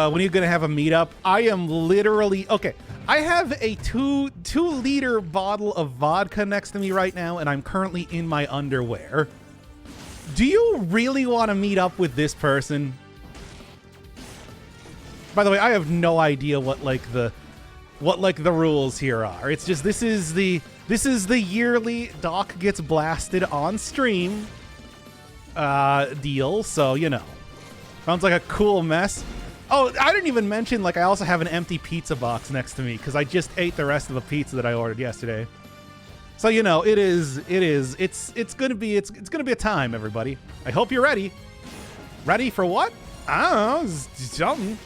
when are you gonna have a meetup? I am literally okay. I have a 2-liter bottle of vodka next to me right now, and I'm currently in my underwear. Do you really want to meet up with this person? By the way, I have no idea what the rules here are. It's just this is the yearly Doc gets blasted on stream deal, so you know. Sounds like a cool mess. Oh, I didn't even mention, like, I also have an empty pizza box next to me because I just ate the rest of the pizza that I ordered yesterday. So, you know, it's gonna be a time, everybody. I hope you're ready. Ready for what? I don't know, something.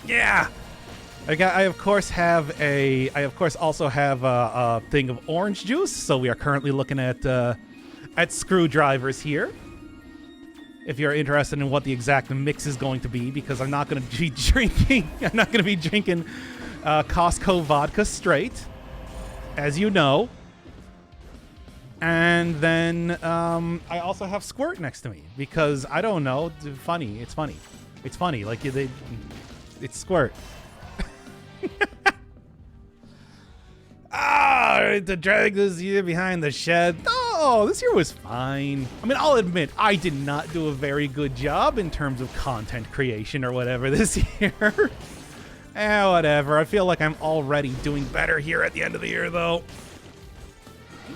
Yeah. I of course also have a thing of orange juice. So we are currently looking at screwdrivers here. If you're interested in what the exact mix is going to be, because I'm not going to be drinking Costco vodka straight, as you know. And then I also have Squirt next to me because I don't know. It's funny. Like it's Squirt. To drag this year behind the shed. Oh, this year was fine. I mean, I'll admit, I did not do a very good job in terms of content creation or whatever this year. Whatever. I feel like I'm already doing better here at the end of the year, though.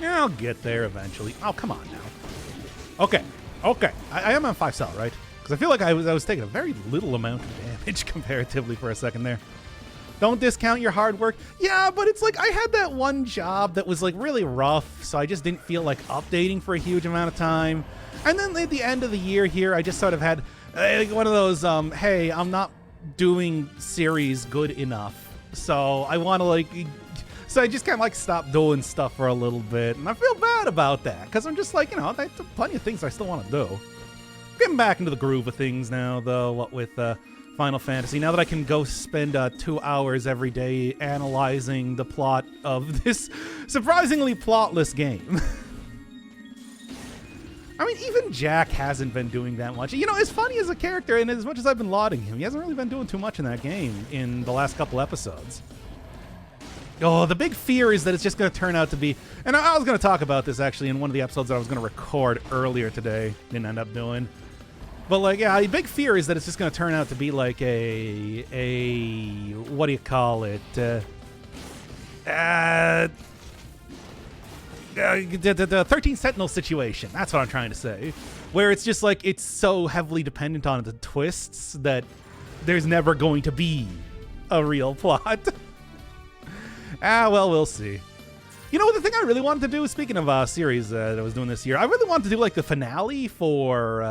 Yeah, I'll get there eventually. Oh, come on now. Okay. I am on 5-cell, right? Because I feel like I was taking a very little amount of damage comparatively for a second there. Don't discount your hard work. Yeah, but it's like I had that one job that was like really rough, so I just didn't feel like updating for a huge amount of time. And then at the end of the year here, I just sort of had one of those, hey, I'm not doing series good enough, so I want to so I just kind of like stopped doing stuff for a little bit, and I feel bad about that because I'm just like, you know, there's plenty of things I still want to do. Getting back into the groove of things now, though, what with Final Fantasy. Now that I can go spend 2 hours every day analyzing the plot of this surprisingly plotless game. I mean, even Jack hasn't been doing that much. You know, as funny as a character and as much as I've been lauding him, he hasn't really been doing too much in that game in the last couple episodes. Oh, the big fear is that it's just going to turn out to be... And I was going to talk about this, actually, in one of the episodes that I was going to record earlier today. Didn't end up doing. But, like, yeah, the big fear is that it's just going to turn out to be like a what do you call it? The 13 Sentinel situation. That's what I'm trying to say. Where it's just like, it's so heavily dependent on the twists that there's never going to be a real plot. Well, we'll see. You know, the thing I really wanted to do, speaking of a series that I was doing this year, I really wanted to do like the finale for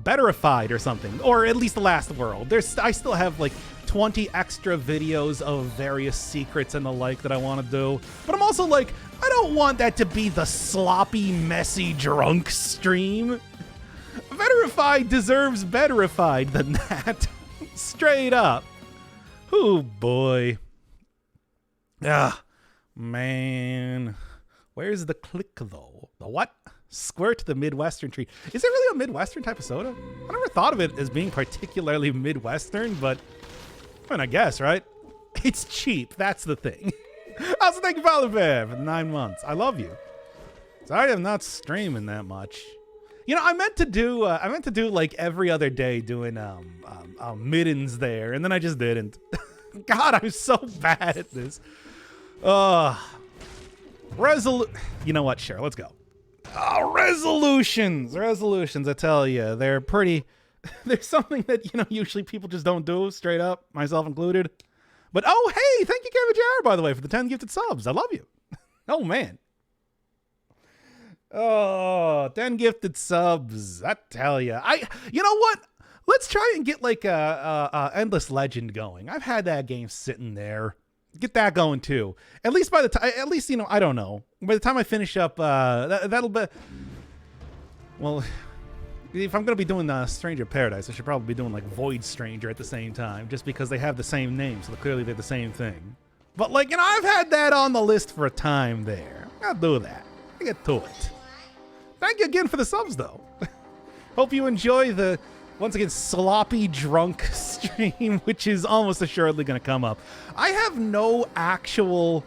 Betterified or something, or at least The Last World. I still have like 20 extra videos of various secrets and the like that I want to do, but I'm also like, I don't want that to be the sloppy, messy, drunk stream. Betterified deserves Betterified than that. Straight up. Oh boy. Man, where's the click though? The what? Squirt the Midwestern treat. Is it really a Midwestern type of soda? I never thought of it as being particularly Midwestern, but I mean, I guess, right? It's cheap. That's the thing. Also, thank you, Father Bear, for the 9 months. I love you. Sorry, I'm not streaming that much. You know, I meant to do like every other day doing middens there, and then I just didn't. God, I'm so bad at this. You know what? Sure, let's go. Resolutions, I tell you, they're pretty... There's something that, you know, usually people just don't do, straight up, myself included. But, oh, hey, thank you, Kevin Jar, by the way, for the 10 gifted subs. I love you. Oh, man. Oh, 10 gifted subs, I tell you. You know what? Let's try and get, like, a Endless Legend going. I've had that game sitting there. Get that going too. At least you know, I don't know. By the time I finish up, that'll be. Well, if I'm gonna be doing Stranger Paradise, I should probably be doing like Void Stranger at the same time, just because they have the same name, so clearly they're the same thing. But like, you know, I've had that on the list for a time there. I'll do that. I get to it. Thank you again for the subs, though. Hope you enjoy the Once again, sloppy drunk stream, which is almost assuredly going to come up. I have no actual...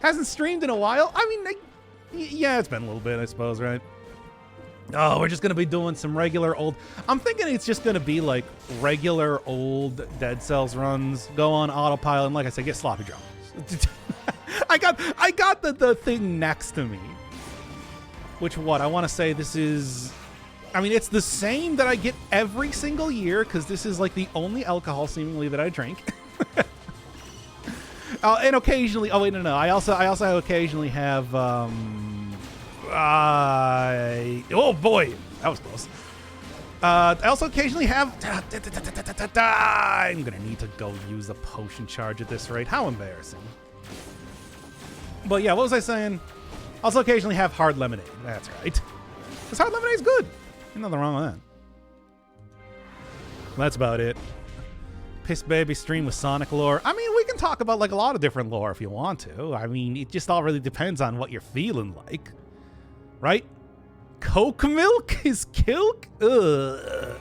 Hasn't streamed in a while? I mean, yeah, it's been a little bit, I suppose, right? Oh, we're just going to be doing some regular old... I'm thinking it's just going to be like regular old Dead Cells runs, go on autopilot, and like I said, get sloppy drunk. I got the thing next to me. Which, what? I want to say this is... I mean, it's the same that I get every single year, because this is like the only alcohol, seemingly, that I drink. And occasionally... Oh, wait, no. I also occasionally have... oh, boy. That was close. I also occasionally have... I'm going to need to go use a potion charge at this rate. How embarrassing. But yeah, what was I saying? Also occasionally have hard lemonade. That's right. Because hard lemonade's good. Ain't nothing wrong with that. Well, that's about it. Piss Baby stream with Sonic lore. I mean, we can talk about like a lot of different lore if you want to. I mean, it just all really depends on what you're feeling like. Right? Coke milk is kilk? Ugh.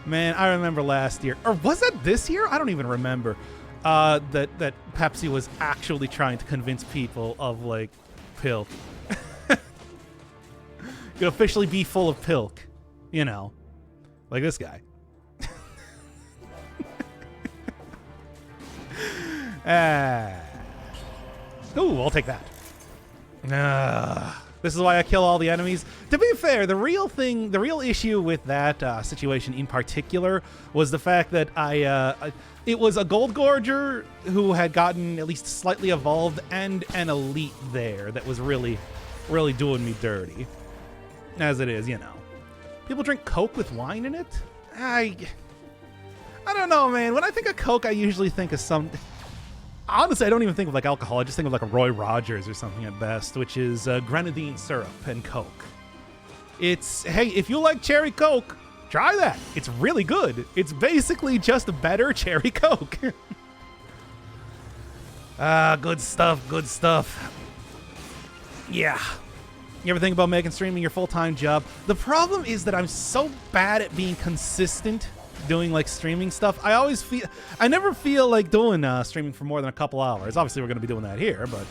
Man, I remember last year. Or was that this year? I don't even remember. That Pepsi was actually trying to convince people of like pilk. Could officially be full of pilk, you know, like this guy. Ooh, I'll take that. This is why I kill all the enemies. To be fair, the real issue with that situation in particular was the fact that it was a Gold Gorger who had gotten at least slightly evolved and an elite there that was really, really doing me dirty. As it is, you know. People drink Coke with wine in it? I don't know, man. When I think of Coke, I usually think of some... Honestly, I don't even think of like alcohol. I just think of like a Roy Rogers or something at best, which is grenadine syrup and Coke. It's, hey, if you like cherry Coke, try that. It's really good. It's basically just a better cherry Coke. Good stuff, good stuff. Yeah. You ever think about making streaming your full-time job? The problem is that I'm so bad at being consistent doing like streaming stuff. I never feel like doing streaming for more than a couple hours. Obviously, we're going to be doing that here, but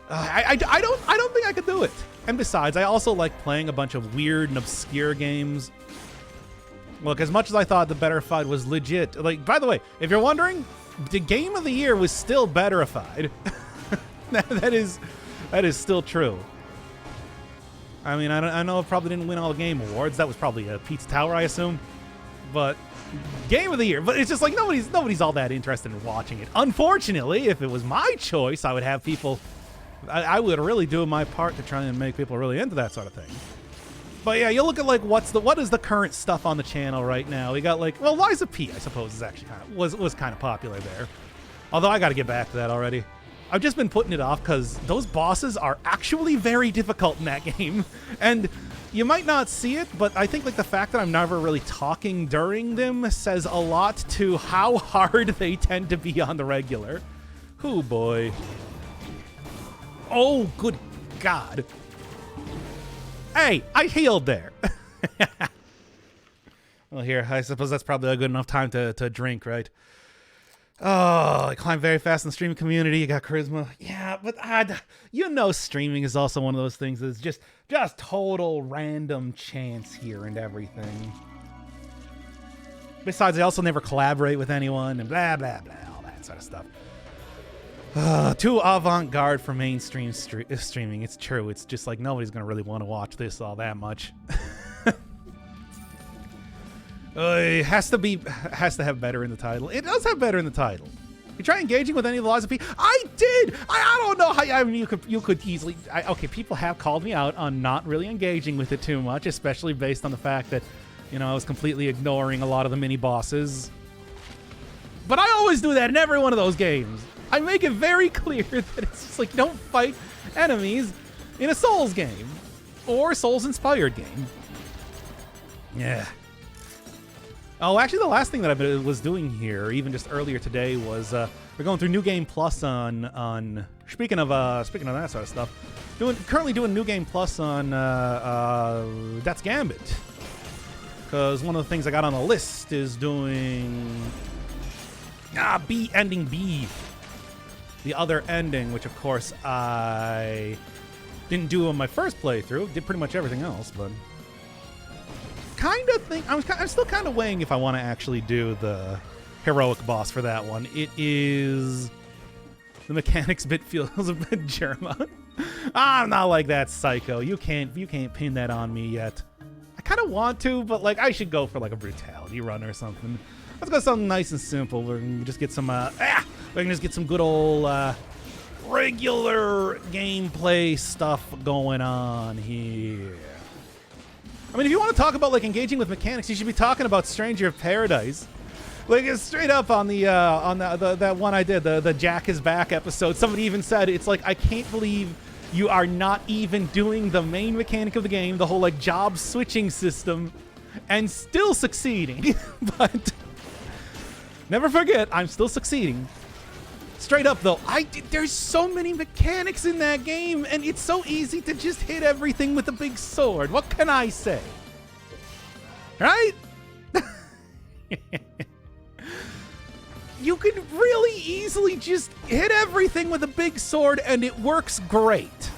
I don't think I could do it. And besides, I also like playing a bunch of weird and obscure games. Look, as much as I thought the Betterfied was legit, like, by the way, if you're wondering, the game of the year was still Betterfied. that is still true. I mean, I know it probably didn't win all the game awards. That was probably a Pizza Tower, I assume. But game of the year. But it's just like nobody's all that interested in watching it. Unfortunately, if it was my choice, I would have people. I would really do my part to try and make people really into that sort of thing. But yeah, you look at like what is the current stuff on the channel right now? We got like, well, Liza P, I suppose, is actually was kind of popular there. Although I got to get back to that already. I've just been putting it off because those bosses are actually very difficult in that game. And you might not see it, but I think like the fact that I'm never really talking during them says a lot to how hard they tend to be on the regular. Oh boy. Oh, good God. Hey, I healed there. Well, here, I suppose that's probably a good enough time to drink, right? Oh, I climb very fast in the streaming community. You got charisma. Yeah, but you know streaming is also one of those things that's just total random chance here and everything. Besides, I also never collaborate with anyone and blah, blah, blah, all that sort of stuff. Too avant-garde for mainstream streaming. It's true. It's just like nobody's going to really want to watch this all that much. It has to have better in the title. It does have better in the title. You try engaging with any of the laws of P. I did. I don't know how. I mean, you could easily. Okay, people have called me out on not really engaging with it too much, especially based on the fact that, you know, I was completely ignoring a lot of the mini bosses. But I always do that in every one of those games. I make it very clear that it's just like you don't fight enemies in a Souls game or Souls-inspired game. Yeah. Oh, actually, the last thing that I was doing here, even just earlier today, was we're going through New Game Plus on speaking of that sort of stuff. Currently doing New Game Plus on That's Gambit. Because one of the things I got on the list is doing ending B. The other ending, which of course I didn't do on my first playthrough. Did pretty much everything else, but kind of think I'm still kind of weighing if I want to actually do the heroic boss for that one. It is the mechanics bit feels a bit German. I'm not like that, psycho. You can't pin that on me yet. I kind of want to, but like I should go for like a brutality run or something. Let's go something nice and simple. We can just get some we can just get some good old regular gameplay stuff going on here. I mean, if you want to talk about like engaging with mechanics, you should be talking about Stranger of Paradise. Like it's straight up on the that one I did, the Jack is Back episode. Somebody even said it's like, I can't believe you are not even doing the main mechanic of the game, the whole like job switching system, and still succeeding. But never forget, I'm still succeeding. Straight up though, there's so many mechanics in that game, and it's so easy to just hit everything with a big sword. What can I say? Right? You can really easily just hit everything with a big sword, and it works great.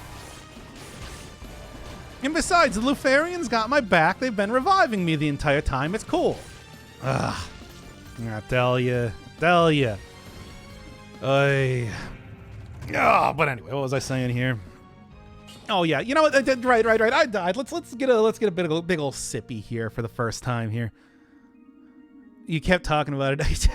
And besides, the Lufarians got my back. They've been reviving me the entire time. It's cool. Ugh. I tell you. But anyway, what was I saying here? Oh yeah, you know what? Right. I died. Let's get a big old sippy here for the first time here. You kept talking about it.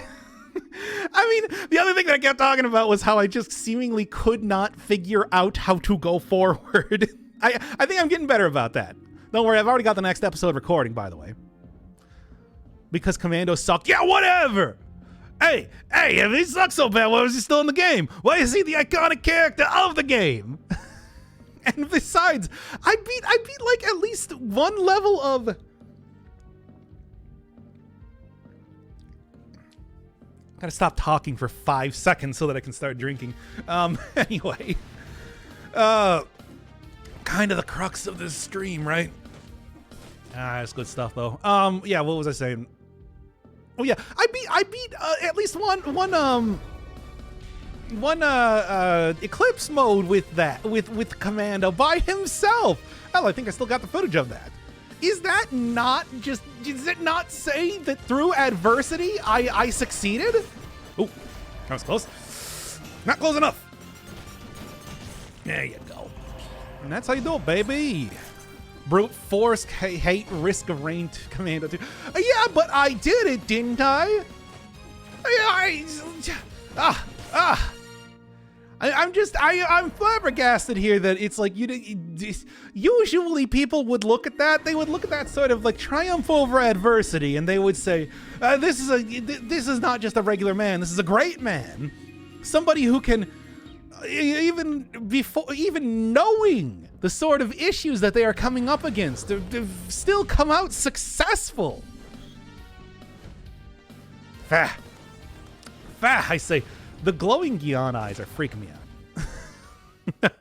I mean, the other thing that I kept talking about was how I just seemingly could not figure out how to go forward. I think I'm getting better about that. Don't worry, I've already got the next episode recording, by the way. Because Commando sucked. Yeah, whatever! Hey, if he sucks so bad, why was he still in the game? Why is he the iconic character of the game? And besides, I beat like at least one level of... Gotta stop talking for 5 seconds so that I can start drinking. Anyway. Kind of the crux of this stream, right? That's good stuff, though. Yeah, what was I saying? Oh, yeah, I beat at least one Eclipse mode with Commando by himself. Hell, I think I still got the footage of that. Does it not say that through adversity I succeeded? Oh, that was close. Not close enough. There you go. And that's how you do it, baby. Brute force, hate, risk of range, Commando 2. Yeah, but I did it, didn't I? I'm flabbergasted here that it's like usually people would look at that. They would look at that sort of like triumph over adversity, and they would say, "This is not just a regular man. This is a great man, somebody who can even knowing the sort of issues that they are coming up against, to still come out successful." I say. The glowing Gion eyes are freaking me out.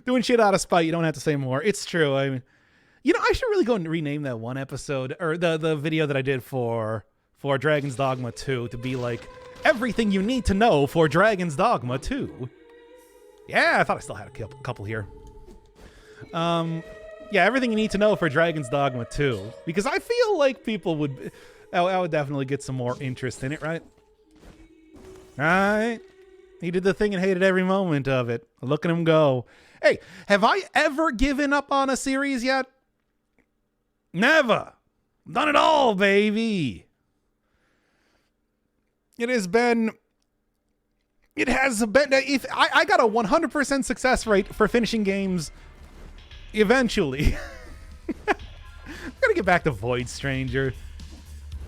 Doing shit out of spite, you don't have to say more. It's true. I mean, I should really go and rename that one episode, or the video that I did for Dragon's Dogma 2 to be like, everything you need to know for Dragon's Dogma 2. Yeah, I thought I still had a couple here. Yeah, everything you need to know for Dragon's Dogma 2. Because I feel like people would... I would definitely get some more interest in it, right? Right? He did the thing and hated every moment of it. Look at him go. Hey, have I ever given up on a series yet? Never. Done it all, baby. It has been... If I got a 100% success rate for finishing games eventually. I'm gonna get back to Void Stranger.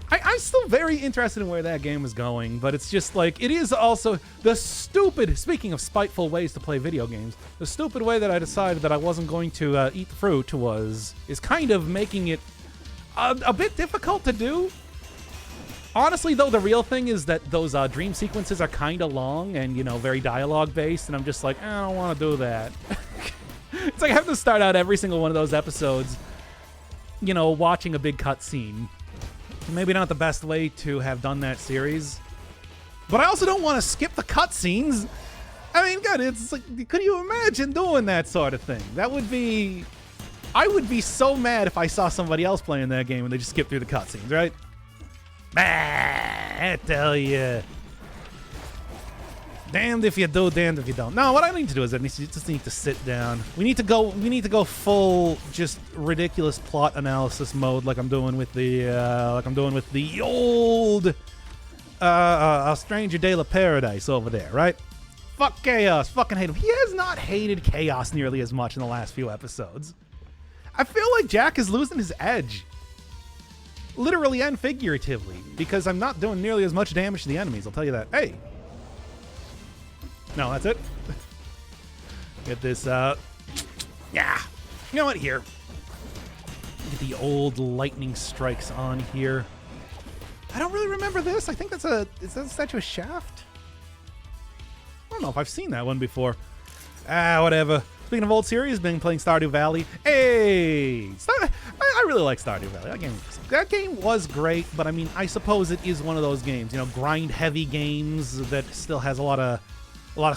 I'm still very interested in where that game is going, but it's just like, it is also the stupid, speaking of spiteful ways to play video games, the stupid way that I decided that I wasn't going to eat the fruit is kind of making it a bit difficult to do. Honestly, though, the real thing is that those dream sequences are kind of long and, very dialogue-based, and I'm just like, I don't want to do that. It's like I have to start out every single one of those episodes you know, watching a big cutscene. Maybe not the best way to have done that series. But I also don't want to skip the cutscenes. I mean, God, it's like, could you imagine doing that sort of thing? That would be... I would be so mad if I saw somebody else playing that game and they just skip through the cutscenes, right? I tell you. Damned if you do, damned if you don't. No, what I need to do is I just need to sit down. We need to go full just ridiculous plot analysis mode like I'm doing with the old A Stranger de la Paradise over there, right? Fuck Chaos. Fucking hate him. He has not hated Chaos nearly as much in the last few episodes. I feel like Jack is losing his edge. Literally and figuratively. Because I'm not doing nearly as much damage to the enemies, I'll tell you that. Hey. No, that's it. Get this, yeah. You know what? Here. Get the old lightning strikes on here. I don't really remember this. I think that's is that a statue of Shaft? I don't know if I've seen that one before. Whatever. Speaking of old series, been playing Stardew Valley. Hey! I really like Stardew Valley. That game was great, but I mean, I suppose it is one of those games, you know, grind-heavy games that still has a lot of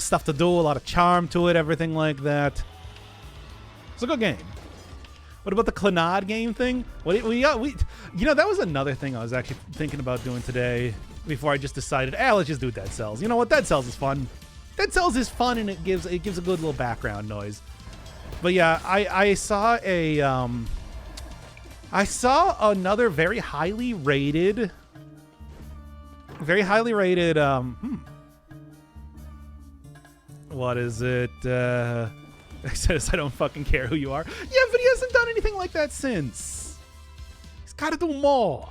stuff to do, a lot of charm to it, everything like that. It's a good game. What about the Clannad game thing? You know, that was another thing I was actually thinking about doing today before I just decided, let's just do Dead Cells. You know what? Dead Cells is fun. Dead Cells is fun, and it gives a good little background noise. But yeah, I saw another very highly rated, what is it? It says, I don't fucking care who you are. Yeah, but he hasn't done anything like that since. He's got to do more.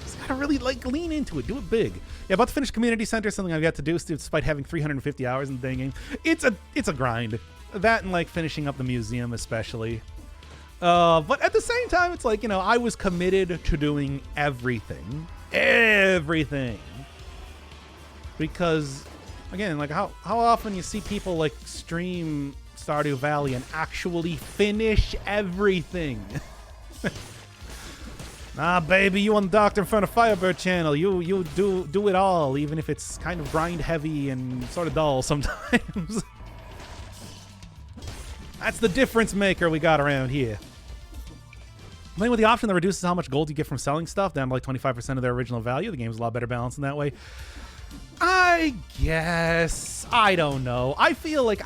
He's got to really, lean into it. Do it big. Yeah, about to finish Community Center, something I've got to do, despite having 350 hours in the dang game. It's a grind. That and, finishing up the museum, especially. But at the same time, it's like, you know, I was committed to doing everything. Everything. Because... Again, how often you see people stream Stardew Valley and actually finish everything? Nah, baby, you on Doctor in front of Firebird channel. You do it all, even if it's kind of grind heavy and sort of dull sometimes. That's the difference maker we got around here. Playing with the option that reduces how much gold you get from selling stuff down to 25% of their original value. The game's a lot better balanced in that way. I guess. I don't know. I feel like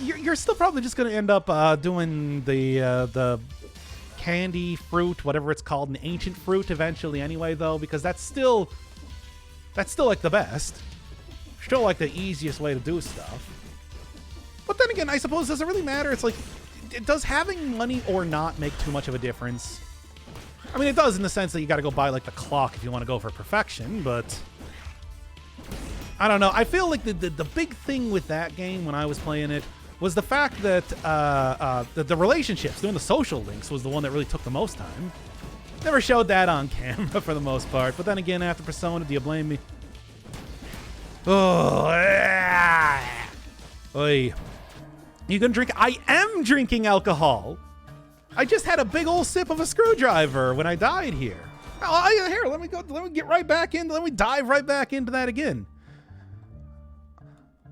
you're still probably just going to end up doing the candy fruit, whatever it's called, an ancient fruit eventually anyway, though, because that's still the best. Still the easiest way to do stuff. But then again, I suppose it doesn't really matter. It's does having money or not make too much of a difference? I mean, it does in the sense that you got to go buy the clock if you want to go for perfection, but I don't know. I feel like the big thing with that game when I was playing it was the fact that the relationships, doing the social links, was the one that really took the most time. Never showed that on camera for the most part, but then again, after Persona, do you blame me? Oh, Oy. You gonna drink? I am drinking alcohol. I just had a big old sip of a screwdriver when I died here. Here, let me get right back in. Let me dive right back into that again.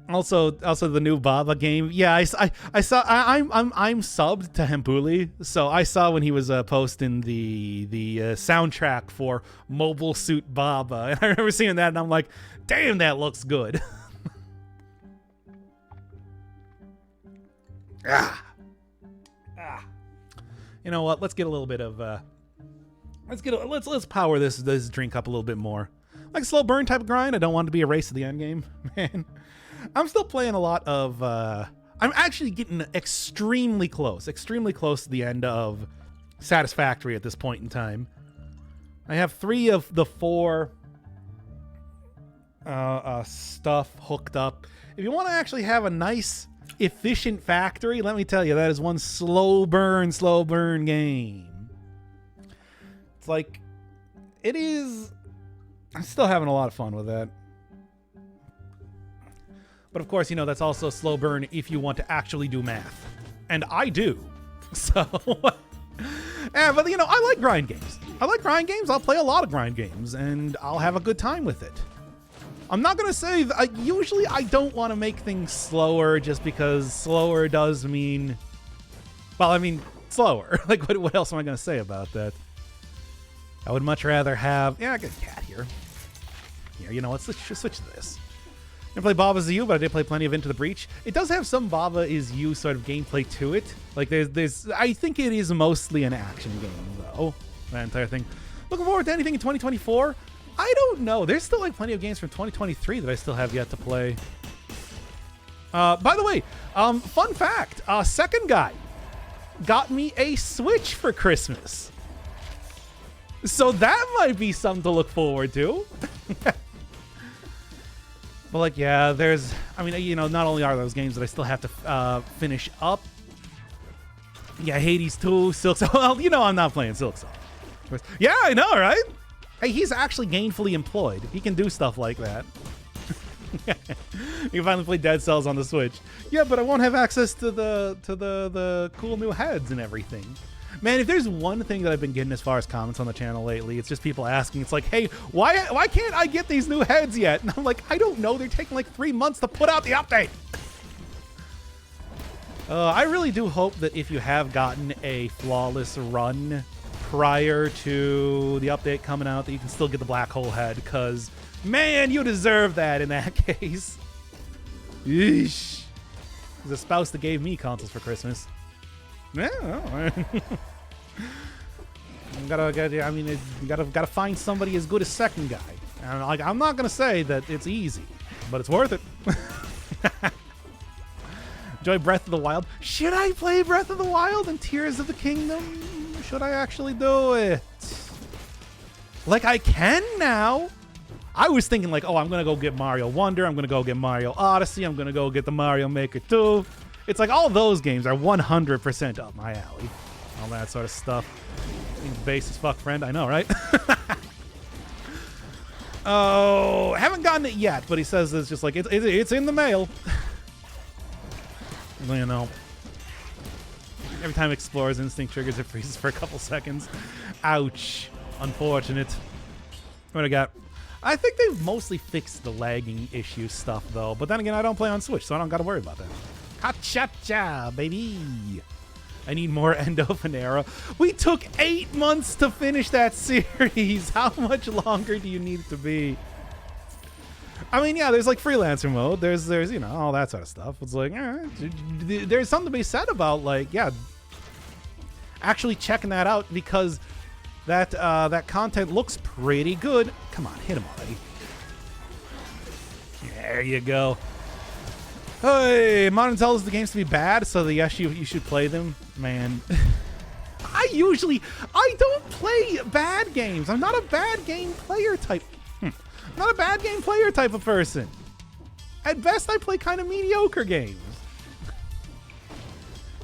Also the new Baba game. Yeah, I saw. I'm subbed to Hempuli, so I saw when he was posting the soundtrack for Mobile Suit Baba, and I remember seeing that, and I'm like, damn, that looks good. You know what? Let's get a little bit of let's power this drink up a little bit more. Like a slow burn type of grind. I don't want it to be a race to the end game, man. I'm still playing a lot of I'm actually getting extremely close to the end of Satisfactory at this point in time. I have 3 of the 4 stuff hooked up. If you want to actually have a nice efficient factory, let me tell you, that is one slow burn game. It's it is. I'm still having a lot of fun with that. But of course, you know, that's also slow burn if you want to actually do math. And I do. So, yeah, but you know, I like grind games. I like grind games. I'll play a lot of grind games, and I'll have a good time with it. I'm not gonna say that usually I don't want to make things slower just because slower does mean, well, I mean slower. Like what else am I gonna say about that? I would much rather have, yeah, I got a cat here. Here, you know, let's just switch to this. I didn't play Baba is You, but I did play plenty of Into the Breach. It does have some Baba is You sort of gameplay to it. Like there's I think it is mostly an action game though, that entire thing. Looking forward to anything in 2024? I don't know. There's still like plenty of games from 2023 that I still have yet to play. By the way, fun fact, second guy got me a Switch for Christmas. So that might be something to look forward to. But like, yeah, there's, I mean, you know, not only are those games that I still have to finish up. Yeah, Hades 2, Silk Song. Well, you know I'm not playing Silk Song. Yeah, I know, right? Hey, he's actually gainfully employed. He can do stuff like that. You can finally play Dead Cells on the Switch. Yeah, but I won't have access to the cool new heads and everything. Man, if there's one thing that I've been getting as far as comments on the channel lately, it's just people asking. It's like, hey, why can't I get these new heads yet? And I'm like, I don't know. They're taking like 3 months to put out the update. I really do hope that if you have gotten a flawless run prior to the update coming out, that you can still get the black hole head, because, man, you deserve that in that case. Yeesh. There's a spouse that gave me consoles for Christmas. Yeah, well, you gotta find somebody as good as second guy. And like, I'm not gonna say that it's easy, but it's worth it. Enjoy Breath of the Wild. Should I play Breath of the Wild and Tears of the Kingdom? Should I actually do it? Like, I can now. I was thinking like, oh, I'm gonna go get Mario Wonder. I'm gonna go get Mario Odyssey. I'm gonna go get the Mario Maker 2. It's like all those games are 100% up my alley. All that sort of stuff. Base as fuck, friend. I know, right? Oh, haven't gotten it yet, but he says it's just like, it's in the mail. You know. Every time Explorer's Instinct triggers, it freezes for a couple seconds. Ouch. Unfortunate. What do I got? I think they've mostly fixed the lagging issue stuff, though. But then again, I don't play on Switch, so I don't got to worry about that. Ha-cha-cha, baby. I need more Endophanera. We took 8 months to finish that series. How much longer do you need it to be? I mean, yeah, there's like freelancer mode. There's you know, all that sort of stuff. It's like, there's something to be said about like, yeah, actually checking that out, because that content looks pretty good. Come on, hit him already. There you go. Hey, Modern tells the games to be bad, so that yes, you should play them. Man, I don't play bad games. I'm not a bad game player type. Not a bad game player type of person. At best, I play kind of mediocre games.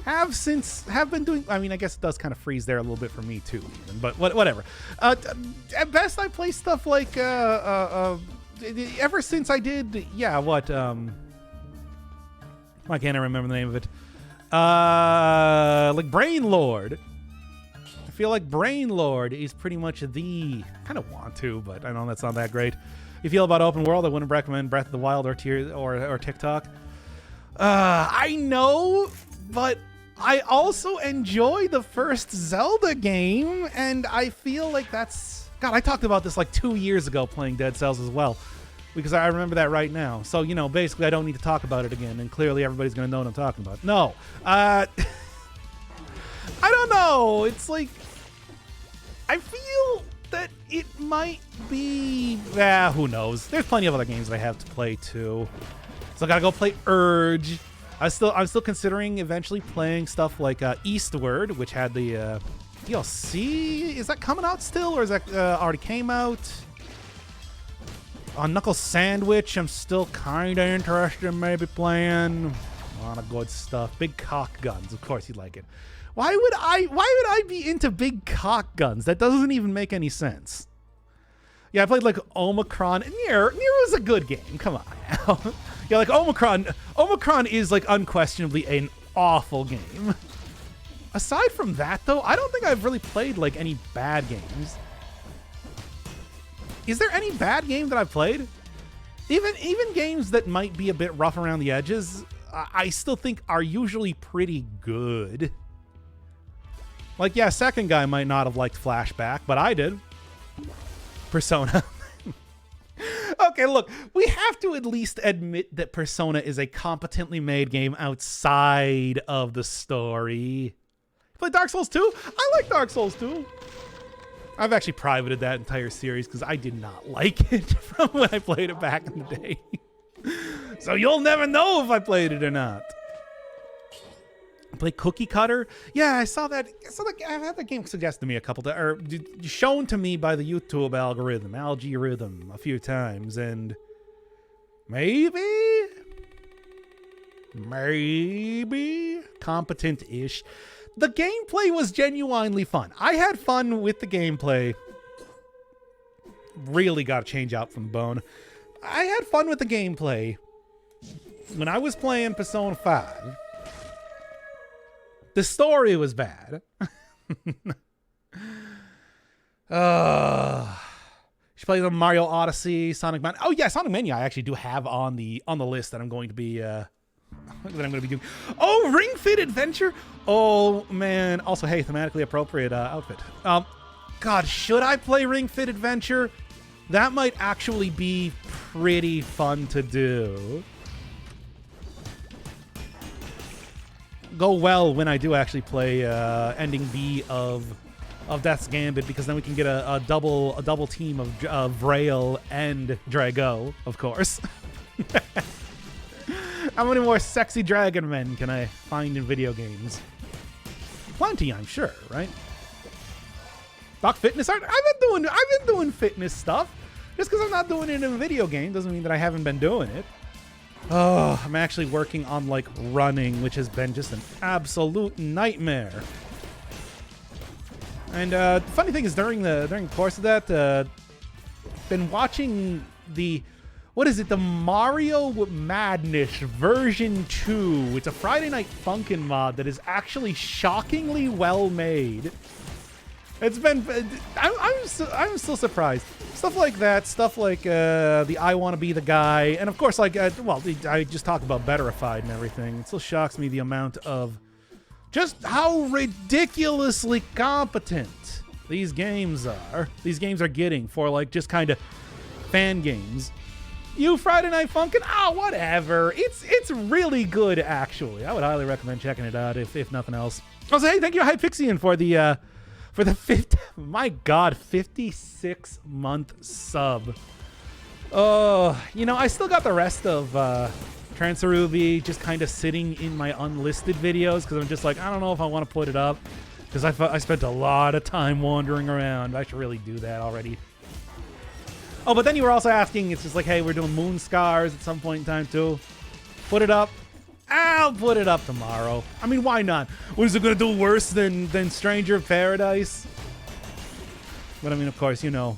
Have been doing. I mean, I guess it does kind of freeze there a little bit for me too, even. But whatever. At best, I play stuff like ever since I did. Yeah, what? Why can't I remember the name of it? Like Brain Lord. I feel like Brain Lord is pretty much the, kind of want to, but I know that's not that great. If you feel about open world, I wouldn't recommend Breath of the Wild or TikTok. I know, but I also enjoy the first Zelda game, and I feel like that's, God, I talked about this like 2 years ago playing Dead Cells as well, because I remember that right now. So, you know, basically I don't need to talk about it again, and clearly everybody's going to know what I'm talking about. No. I don't know. It's like, I feel that it might be, who knows. There's plenty of other games that I have to play too. So I gotta go play Urge. I'm still considering eventually playing stuff like Eastward, which had the DLC. Is that coming out still, or is that already came out? On Knuckle Sandwich, I'm still kind of interested in maybe playing. A lot of good stuff. Big Cock Guns, of course you'd like it. Why would I be into big cock guns? That doesn't even make any sense. Yeah, I played like Omicron. Nier was a good game. Come on now. Yeah, like Omicron is like unquestionably an awful game. Aside from that, though, I don't think I've really played, like, any bad games. Is there any bad game that I've played? Even games that might be a bit rough around the edges, I still think are usually pretty good. Like, yeah, second guy might not have liked Flashback, but I did. Persona. Okay, look, we have to at least admit that Persona is a competently made game outside of the story. Play Dark Souls 2? I like Dark Souls 2. I've actually privated that entire series because I did not like it from when I played it back in the day. So you'll never know if I played it or not. Play Cookie Cutter? Yeah, I saw that. I've had that game suggested to me a couple times, or shown to me by the YouTube algorithm, a few times, and maybe competent-ish. The gameplay was genuinely fun. I had fun with the gameplay. Really got to change out from the bone. I had fun with the gameplay when I was playing Persona 5. The story was bad. She plays on Mario Odyssey, Sonic Mania. Oh yeah, Sonic Mania I actually do have on the list that I'm going to be doing. Oh, Ring Fit Adventure. Oh man. Also, hey, thematically appropriate outfit. God, should I play Ring Fit Adventure? That might actually be pretty fun to do. Go well when I do actually play ending B of Death's Gambit, because then we can get a double team of Vrail and Drago, of course. How many more sexy dragon men can I find in video games? Plenty, I'm sure, right? Doc Fitness Art? I've been doing fitness stuff. Just because I'm not doing it in a video game doesn't mean that I haven't been doing it. Oh, I'm actually working on, like, running, which has been just an absolute nightmare. And the funny thing is, during the course of that, been watching the, what is it, the Mario Madness version 2. It's a Friday Night Funkin' mod that is actually shockingly well made. It's been, I'm still surprised. Stuff like that, stuff like the I Want to Be the Guy, and of course, like, well, I just talked about Betterified and everything. It still shocks me the amount of just how ridiculously competent these games are. These games are getting for, like, just kind of fan games. You Friday Night Funkin'? Oh, whatever. It's really good, actually. I would highly recommend checking it out, if nothing else. Also, hey, thank you, Hypixian, for the 56-month sub. You know, I still got the rest of Transaruby just kind of sitting in my unlisted videos because I'm just like, I don't know if I want to put it up because I spent a lot of time wandering around. I should really do that already. Oh, but then you were also asking, it's just like, hey, we're doing Moon Scars at some point in time too. Put it up. I'll put it up tomorrow. I mean, why not? What is it going to do worse than Stranger of Paradise? But I mean, of course, you know.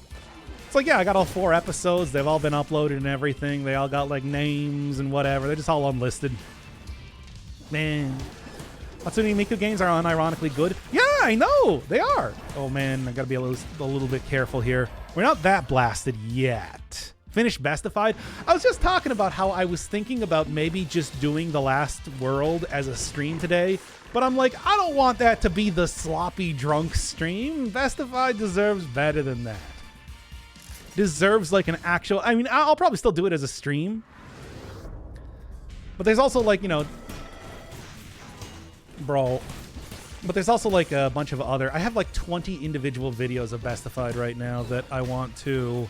It's like, yeah, I got all 4 episodes. They've all been uploaded and everything. They all got, like, names and whatever. They're just all unlisted. Man. Hatsune Miku games are unironically good. Yeah, I know. They are. Oh, man. I got to be a little bit careful here. We're not that blasted yet. Finished Bestified. I was just talking about how I was thinking about maybe just doing The Last World as a stream today, but I'm like, I don't want that to be the sloppy drunk stream. Bestified deserves better than that. Deserves like an actual, I mean, I'll probably still do it as a stream, but there's also, like, you know, bro, but there's also like a bunch of other, I have like 20 individual videos of Bestified right now that I want to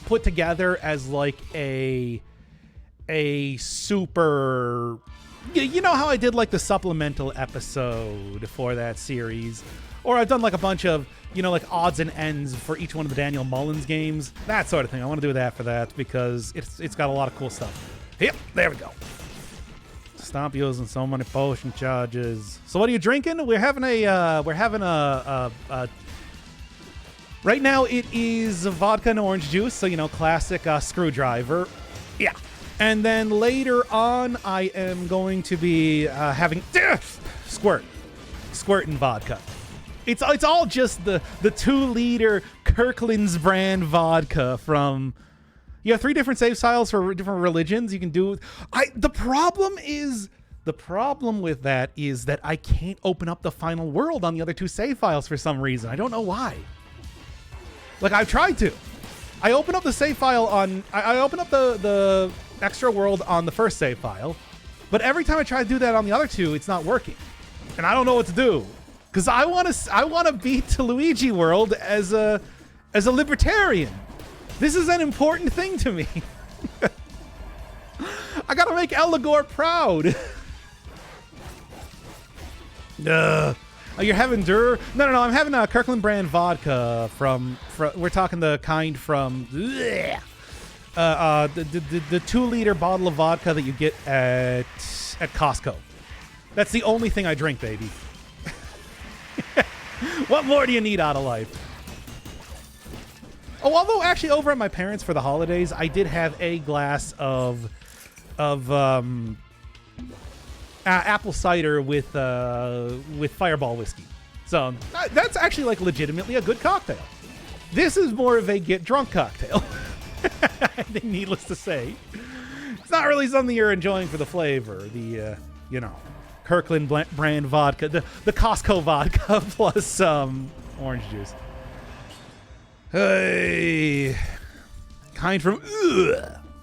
put together as like a super, you know how I did like the supplemental episode for that series, or I've done like a bunch of, you know, like odds and ends for each one of the Daniel Mullins games, that sort of thing. I want to do that for that because it's got a lot of cool stuff. Yep, there we go. Stop using so many potion charges. So what are you drinking? We're having a right now it is vodka and orange juice. So, you know, classic screwdriver. Yeah. And then later on, I am going to be having squirt and vodka. It's all just the 2-liter Kirkland's brand vodka from. You have 3 different save files for different religions. You can do. The problem with that is that I can't open up the final world on the other 2 save files for some reason. I don't know why. Like, I've tried to. I open up the save file on. I open up the extra world on the first save file, but every time I try to do that on the other 2, it's not working, and I don't know what to do. Because I want to beat the Luigi world as a libertarian. This is an important thing to me. I gotta make Eligor proud. Oh, you're having No, I'm having a Kirkland brand vodka from we're talking the kind from the 2-liter bottle of vodka that you get at Costco. That's the only thing I drink, baby. What more do you need out of life? Oh, although actually over at my parents' for the holidays, I did have a glass of apple cider with Fireball whiskey. So that's actually like legitimately a good cocktail. This is more of a get drunk cocktail. I think needless to say, it's not really something you're enjoying for the flavor. The Kirkland brand vodka, the Costco vodka plus orange juice. Hey, kind from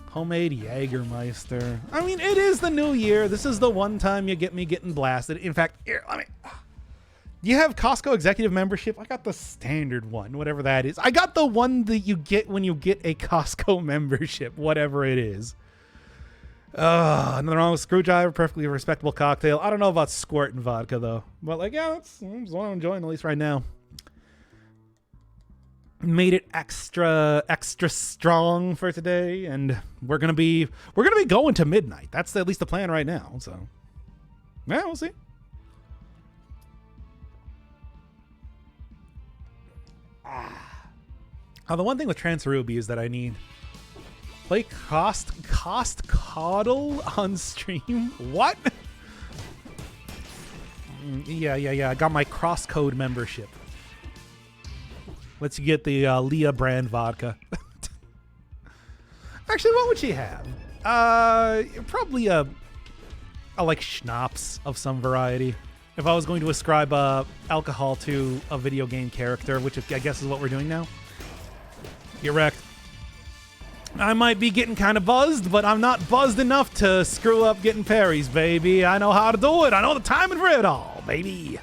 homemade Jägermeister. I mean, it is the new year. This is the one time you get me getting blasted. In fact, here, you have Costco executive membership. I got the standard one, whatever that is. I got the one that you get when you get a Costco membership, whatever it is. Nothing wrong with screwdriver, perfectly respectable cocktail. I don't know about squirt and vodka though, but like, yeah, that's what I'm enjoying at least right now. Made it extra strong for today, and we're gonna be going to midnight. That's at least the plan right now. So, yeah, we'll see. Now, the one thing with Trance Ruby is that I need. Play cost coddle on stream? What? Yeah. I got my crosscode membership. Let's get the Leah brand vodka. Actually, what would she have? Probably a like schnapps of some variety. If I was going to ascribe alcohol to a video game character, which I guess is what we're doing now. You're wrecked. I might be getting kind of buzzed, but I'm not buzzed enough to screw up getting parries, baby. I know how to do it. I know the timing for it all, baby.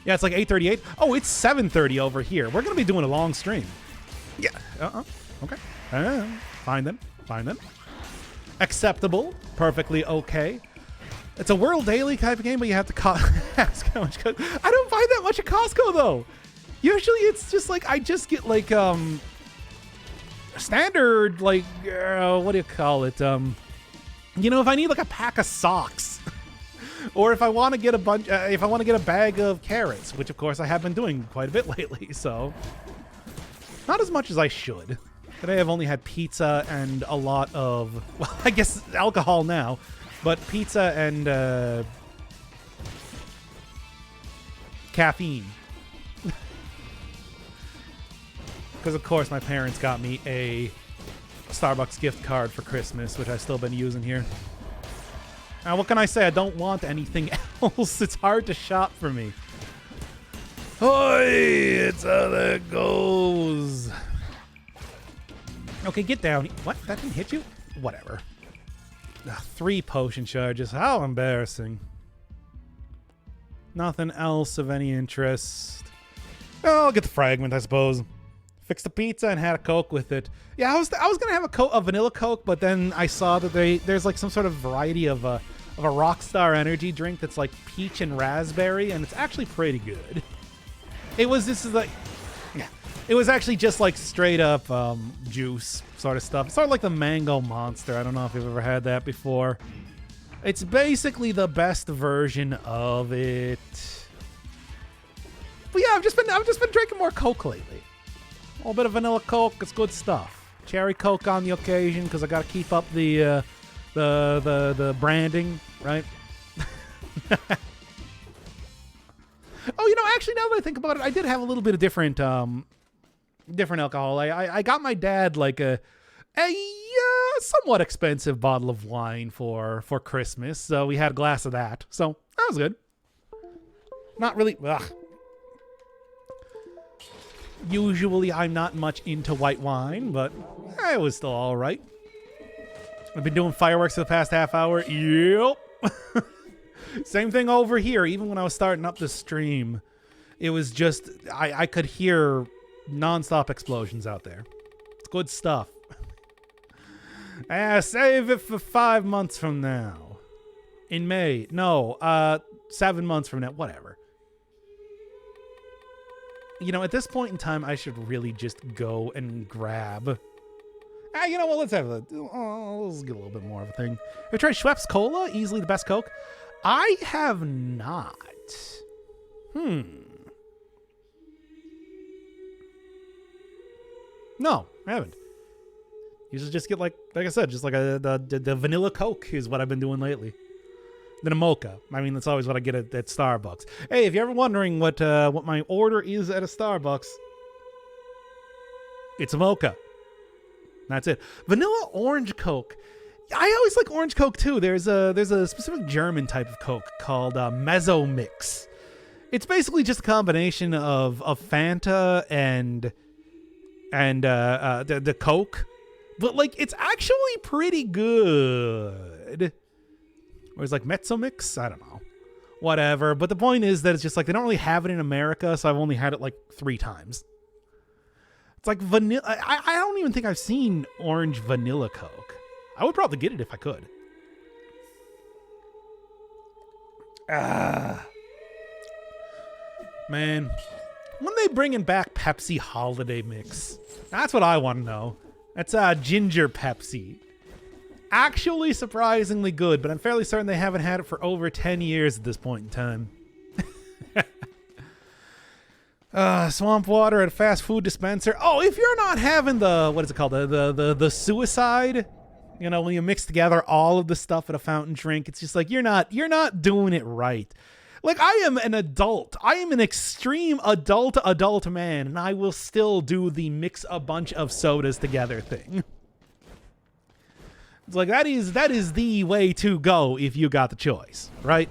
Yeah, it's like 8:38. Oh, it's 7:30 over here. We're going to be doing a long stream. Yeah. Okay. Fine then. Acceptable. Perfectly okay. It's a World Daily type of game, but you have to ask how much. I don't find that much at Costco, though. Usually it's just like, I just get like, standard, like, what do you call it? If I need like a pack of socks, or if I want to get if I want to get a bag of carrots, which of course I have been doing quite a bit lately, so not as much as I should. Today I've only had pizza and a lot of, well, I guess alcohol now, but pizza and caffeine. Because, of course, my parents got me a Starbucks gift card for Christmas, which I've still been using here. Now, what can I say? I don't want anything else. It's hard to shop for me. Hoi! It's how that goes. Okay, get down. What? That didn't hit you? Whatever. 3 potion charges. How embarrassing. Nothing else of any interest. Oh, I'll get the fragment, I suppose. Fixed the pizza and had a Coke with it. Yeah, I was gonna have a vanilla Coke, but then I saw that there's like some sort of variety of a Rockstar energy drink that's like peach and raspberry, and it's actually pretty good. It was actually just like straight up juice sort of stuff. Sort of like the Mango Monster. I don't know if you've ever had that before. It's basically the best version of it. But yeah, I've just been drinking more Coke lately. A little bit of vanilla Coke, it's good stuff. Cherry Coke on the occasion, because I got to keep up the the branding, right? Oh, actually, now that I think about it, I did have a little bit of different alcohol. I got my dad like a somewhat expensive bottle of wine for Christmas, so we had a glass of that. So that was good. Not really. Ugh. Usually, I'm not much into white wine, but it was still all right. I've been doing fireworks for the past half hour. Yep. Same thing over here. Even when I was starting up the stream, it was just, I could hear nonstop explosions out there. It's good stuff. Save it for 5 months from now. In May. No, 7 months from now. Whatever. At this point in time, I should really just go and grab... you know what? Let's have let's get a little bit more of a thing. Have you tried Schweppes Cola? Easily the best Coke. I have not. No, I haven't. Usually just get like I said, just like the vanilla Coke is what I've been doing lately. Then a mocha. I mean, that's always what I get at Starbucks. Hey, if you're ever wondering what my order is at a Starbucks, it's a mocha. That's it. Vanilla orange Coke. I always like orange Coke too. There's a specific German type of Coke called Mezzo Mix. It's basically just a combination of Fanta and the Coke, but like it's actually pretty good. Or it's like Mezzo Mix. I don't know. Whatever. But the point is that it's just like they don't really have it in America, so I've only had it like 3 times. It's like vanilla. I don't even think I've seen orange vanilla Coke. I would probably get it if I could. Man. When they bringing back Pepsi Holiday Mix? That's what I want to know. That's ginger Pepsi. Actually surprisingly good, but I'm fairly certain they haven't had it for over 10 years at this point in time. Swamp water at a fast food dispenser. Oh, if you're not having the, what is it called? The suicide, when you mix together all of the stuff at a fountain drink, it's just like, you're not doing it right. Like, I am an adult. I am an extreme adult man, and I will still do the mix a bunch of sodas together thing. It's like, that is the way to go if you got the choice, right?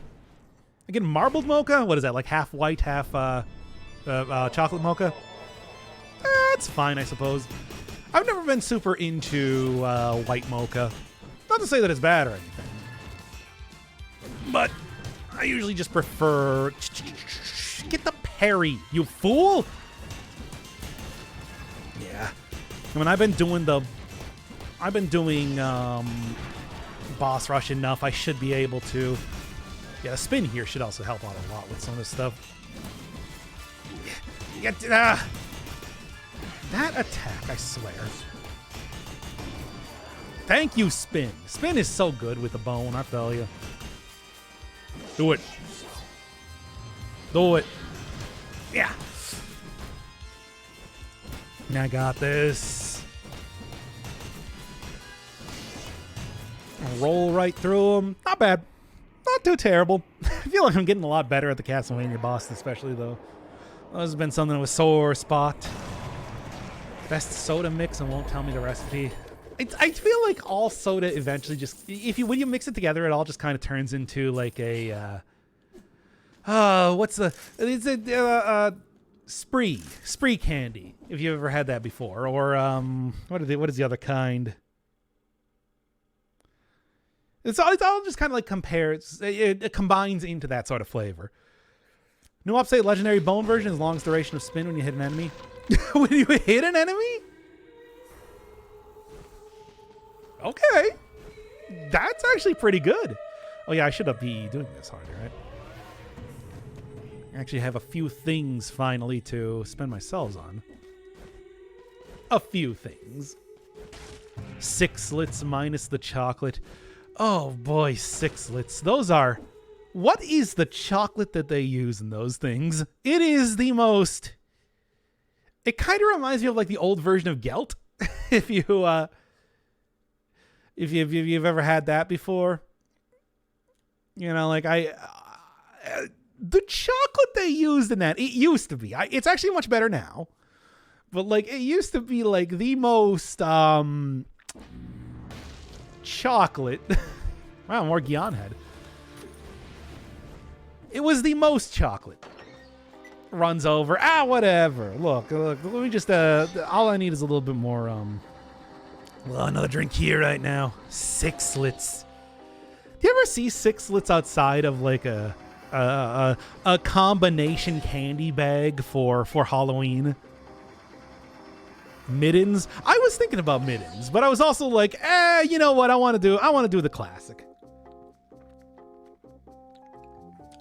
Again, marbled mocha? What is that, like half white, half chocolate mocha? That's fine, I suppose. I've never been super into white mocha. Not to say that it's bad or anything. But I usually just prefer... Get the parry, you fool! Yeah. I mean, I've been doing boss rush enough. I should be able to... Yeah, the spin here should also help out a lot with some of this stuff. That attack, I swear. Thank you, Spin. Spin is so good with the bone, I tell you. Do it. Do it. Yeah. I got this. Roll right through them. Not bad. Not too terrible. I feel like I'm getting a lot better at the Castlevania boss, especially, though. This has been something that was sore spot. Best soda mix and won't tell me the recipe. I feel like all soda eventually just... When you mix it together, it all just kind of turns into like a... what's the... It's a... Spree candy, if you've ever had that before. Or, what is the other kind? It's all just kind of like compares... It combines into that sort of flavor. New upstate legendary bone version is longest duration of spin when you hit an enemy. When you hit an enemy? Okay. That's actually pretty good. Oh yeah, I should be doing this harder, right? I actually have a few things finally to spend my cells on. A few things. 6-lits minus the chocolate. Oh boy, 6-lits. Those are... What is the chocolate that they use in those things? It is the most... It kind of reminds me of like the old version of Gelt. If you If you've ever had that before. You know, like the chocolate they used in that, it used to be. It's actually much better now. But like it used to be like the most chocolate. Wow, more Gyan head. It was the most chocolate. Runs over. Whatever. Look, let me just all I need is a little bit more well, another drink here right now. Sixlets. Do you ever see sixlets outside of like a combination candy bag for Halloween? Middens. I was thinking about middens, but I was also like, you know what? I want to do the classic.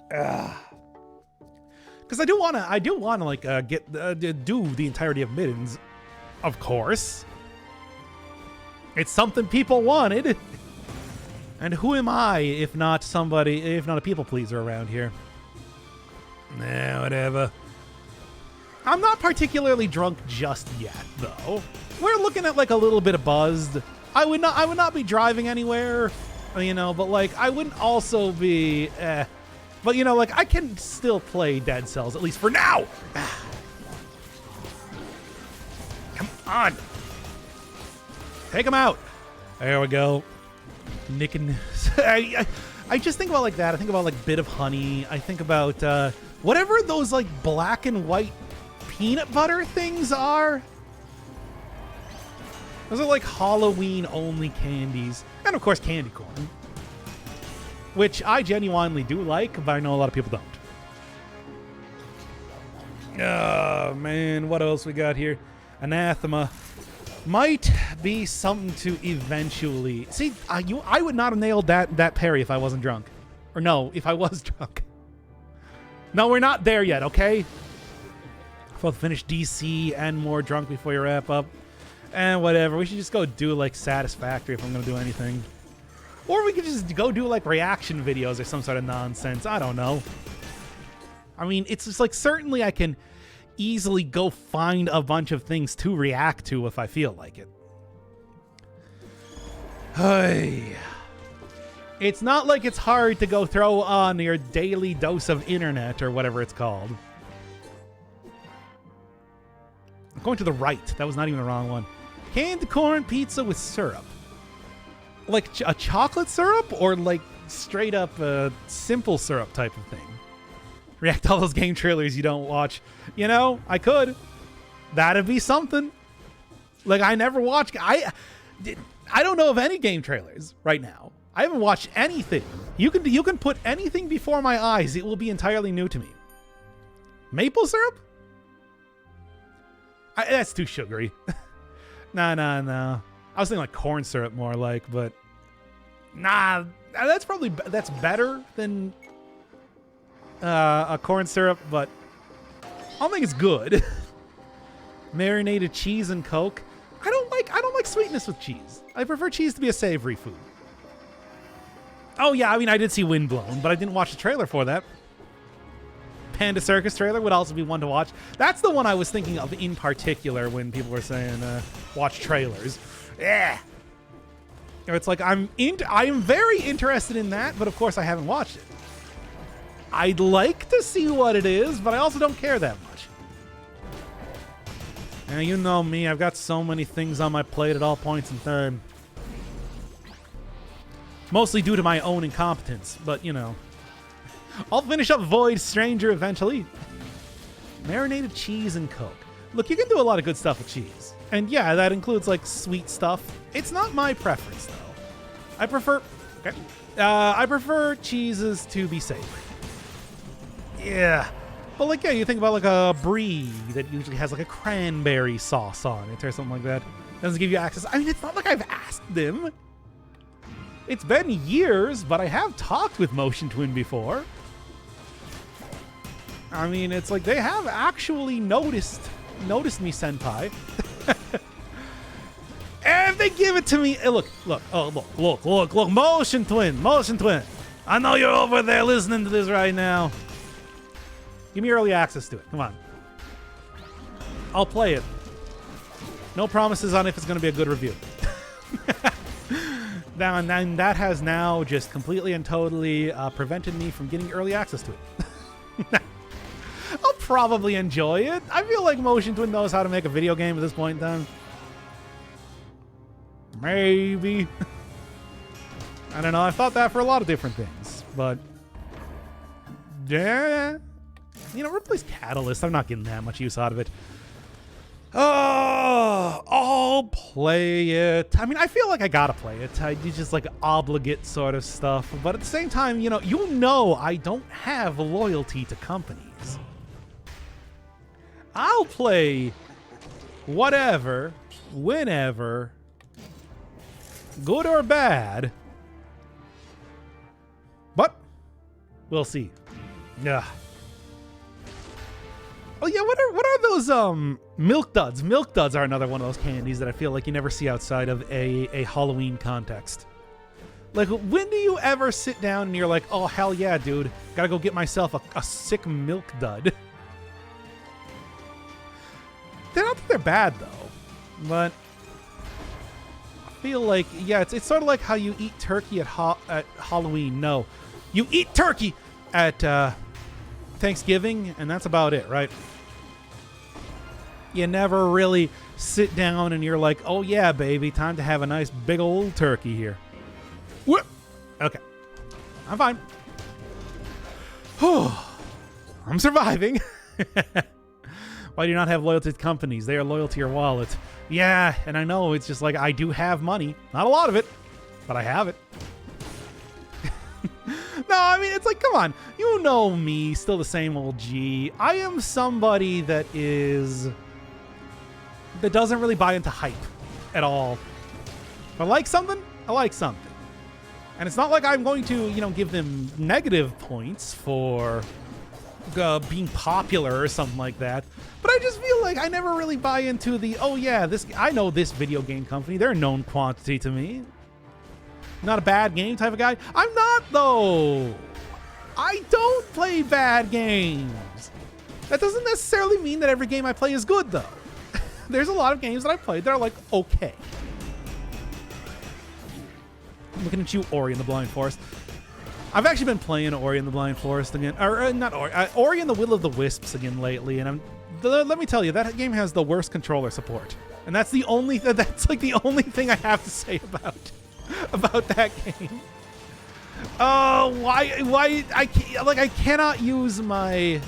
Because I do want to like do the entirety of middens, of course. It's something people wanted. And who am I if not a people pleaser around here? Nah, whatever. I'm not particularly drunk just yet, though. We're looking at like a little bit of buzzed. I would not be driving anywhere, you know, but like I wouldn't also be but you know, like I can still play Dead Cells, at least for now. Come on. Take him out. There we go. Nicking. I just think about like that. I think about like Bit of Honey. I think about whatever those like black and white peanut butter things are. Those are like Halloween only candies. And of course candy corn. Which I genuinely do like, but I know a lot of people don't. Oh man, what else we got here? Anathema. Might be something to eventually... See, I would not have nailed that parry if I wasn't drunk. Or no, if I was drunk. No, we're not there yet, okay? Both finish DC and more drunk before you wrap up. And whatever, we should just go do like Satisfactory if I'm going to do anything. Or we could just go do like reaction videos or some sort of nonsense. I don't know. I mean, it's just like certainly I can easily go find a bunch of things to react to if I feel like it. Hey. It's not like it's hard to go throw on your daily dose of internet or whatever it's called. I'm going to the right. That was not even the wrong one. Canned corn pizza with syrup. Like a chocolate syrup or like straight up simple syrup type of thing? React to all those game trailers you don't watch. You know, I could. That'd be something. Like I never watched. I don't know of any game trailers right now. I haven't watched anything. You can put anything before my eyes. It will be entirely new to me. Maple syrup? That's too sugary. No. I was thinking like corn syrup more like, but nah, that's better than a corn syrup, but I don't think it's good. Marinated cheese and Coke. I don't like sweetness with cheese. I prefer cheese to be a savory food. Oh yeah, I mean I did see Windblown, but I didn't watch the trailer for that. Panda Circus trailer would also be one to watch. That's the one I was thinking of in particular when people were saying watch trailers. Yeah. It's like I'm very interested in that, but of course I haven't watched it. I'd like to see what it is, but I also don't care that much. And you know me, I've got so many things on my plate at all points in time. Mostly due to my own incompetence, but you know. I'll finish up Void Stranger eventually. Marinated cheese and Coke. Look, you can do a lot of good stuff with cheese. And yeah, that includes like sweet stuff. It's not my preference though. I prefer cheeses to be savory. Yeah. But like, yeah, you think about like a brie that usually has like a cranberry sauce on it or something like that. Doesn't give you access. I mean, it's not like I've asked them. It's been years, but I have talked with Motion Twin before. I mean, it's like they have actually noticed me, senpai. And they give it to me. Hey, look, Motion Twin. I know you're over there listening to this right now. Give me early access to it. Come on. I'll play it. No promises on if it's going to be a good review. And then that has now just completely and totally prevented me from getting early access to it. I'll probably enjoy it. I feel like Motion Twin knows how to make a video game at this point in time. Maybe. I don't know. I've thought that for a lot of different things. But, yeah. You know, replace Catalyst. I'm not getting that much use out of it. Oh, I'll play it. I mean, I feel like I gotta play it. I do just like obligate sort of stuff. But at the same time, you know, I don't have loyalty to companies. I'll play whatever, whenever, good or bad. But we'll see. Yeah. Oh yeah, what are those Milk Duds? Milk Duds are another one of those candies that I feel like you never see outside of a Halloween context. Like, when do you ever sit down and you're like, oh hell yeah, dude, gotta go get myself a sick Milk Dud? They're not that they're bad though, but I feel like, yeah, it's sort of like how you eat turkey at Halloween. No, you eat turkey at Thanksgiving, and that's about it, right? You never really sit down and you're like, oh yeah, baby, time to have a nice big old turkey here. Whoop. Okay, I'm fine. I'm surviving. Why do you not have loyalty to companies? They are loyal to your wallet. Yeah, and I know it's just like I do have money. Not a lot of it, but I have it. No, I mean, it's like, come on. You know me, still the same old G. I am somebody that doesn't really buy into hype at all. If I like something, I like something. And it's not like I'm going to, you know, give them negative points for being popular or something like that. But I just feel like I never really buy into the, oh yeah, I know this video game company. They're a known quantity to me. Not a bad game type of guy. I'm not, though. I don't play bad games. That doesn't necessarily mean that every game I play is good, though. There's a lot of games that I played that are like, okay. I'm looking at you, Ori and the Blind Forest. I've actually been playing Ori and the Blind Forest again. Or not Ori. Ori and the Will of the Wisps again lately. And let me tell you, that game has the worst controller support. And that's the only that's like the only thing I have to say about that game. Oh, why I cannot use my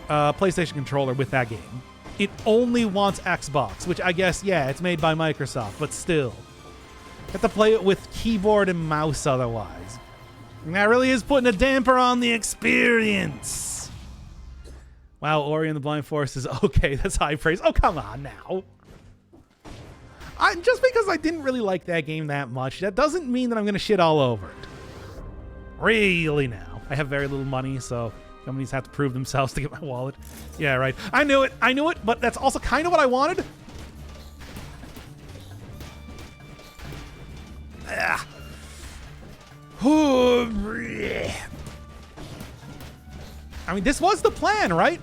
PlayStation controller with that game. It only wants Xbox, which I guess, yeah, it's made by Microsoft, but still. You have to play it with keyboard and mouse otherwise. And that really is putting a damper on the experience. Wow, Ori and the Blind Forest is okay. That's high praise. Oh, come on now. Just because I didn't really like that game that much, that doesn't mean that I'm going to shit all over it. Really now. I have very little money, so companies have to prove themselves to get my wallet. Yeah, right. I knew it, but that's also kind of what I wanted. Ah. I mean, this was the plan, right?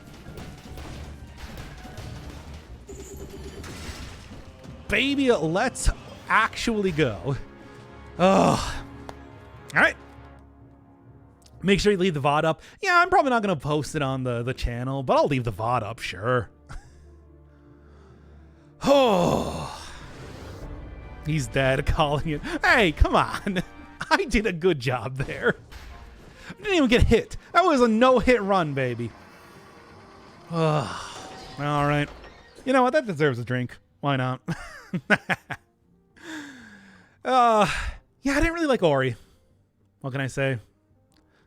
Baby, let's actually go. Oh. All right. Make sure you leave the VOD up. Yeah, I'm probably not going to post it on the channel, but I'll leave the VOD up, sure. Oh. He's dead, calling it. Hey, come on. I did a good job there. I didn't even get hit. That was a no-hit run, baby. Oh. All right. You know what? That deserves a drink. Why not? Yeah, I didn't really like Ori. What can I say?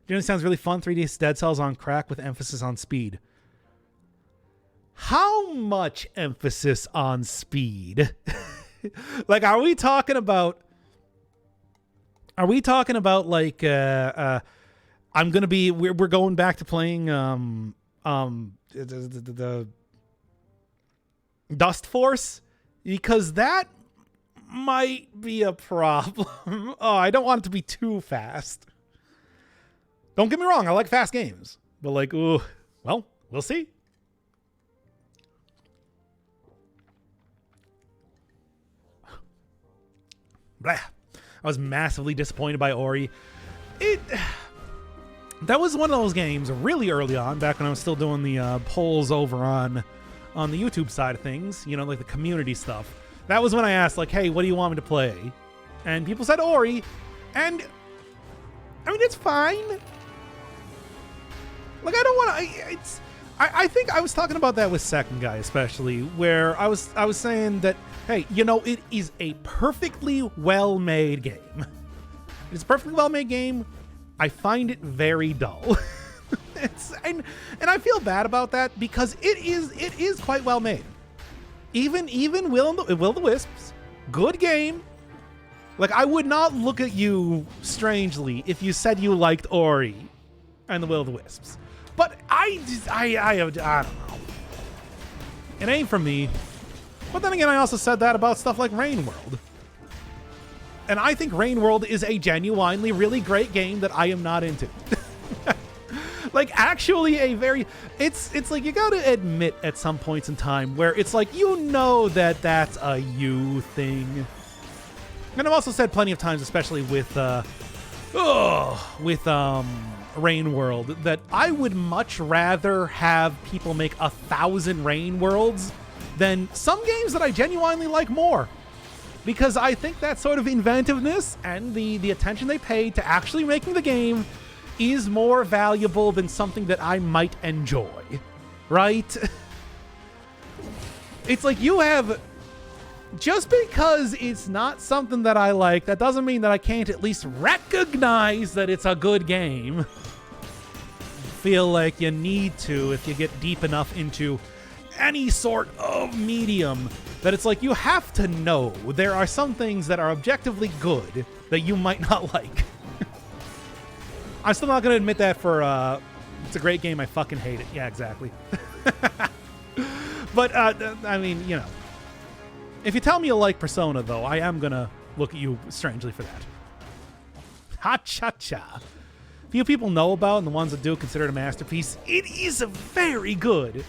It sounds really fun. 3D Dead Cells on crack with emphasis on speed. How much emphasis on speed? Like, are we talking about like we're going back to playing the Dust Force? Because that might be a problem. Oh, I don't want it to be too fast. Don't get me wrong, I like fast games. But like, ooh, well, we'll see. Blah. I was massively disappointed by Ori. That was one of those games really early on, back when I was still doing the polls over on the YouTube side of things, you know, like the community stuff. That was when I asked, like, hey, what do you want me to play? And people said Ori, and I mean, it's fine. Like, I don't want to. I think I was talking about that with Second Guy, especially, where I was saying that, hey, you know, it is a perfectly well-made game. It's a perfectly well-made game. I find it very dull. And I feel bad about that because it is quite well made. Even Will the Wisps, good game. Like, I would not look at you strangely if you said you liked Ori and the Will of the Wisps. But I don't know. It ain't for me. But then again, I also said that about stuff like Rain World. And I think Rain World is a genuinely really great game that I am not into. Like, actually a very... It's like, you gotta admit at some points in time where it's like, you know that that's a you thing. And I've also said plenty of times, especially with Rain World, that I would much rather have people make 1,000 Rain Worlds than some games that I genuinely like more. Because I think that sort of inventiveness and the attention they paid to actually making the game is more valuable than something that I might enjoy, right? It's like, you have... Just because it's not something that I like, that doesn't mean that I can't at least recognize that it's a good game. Feel like you need to if you get deep enough into any sort of medium, that it's like, you have to know there are some things that are objectively good that you might not like. I'm still not going to admit that for it's a great game, I fucking hate it. Yeah, exactly. But I mean, you know, if you tell me you like Persona, though, I am going to look at you strangely for that. Ha-cha-cha. Few people know about, and the ones that do consider it a masterpiece. It is very good.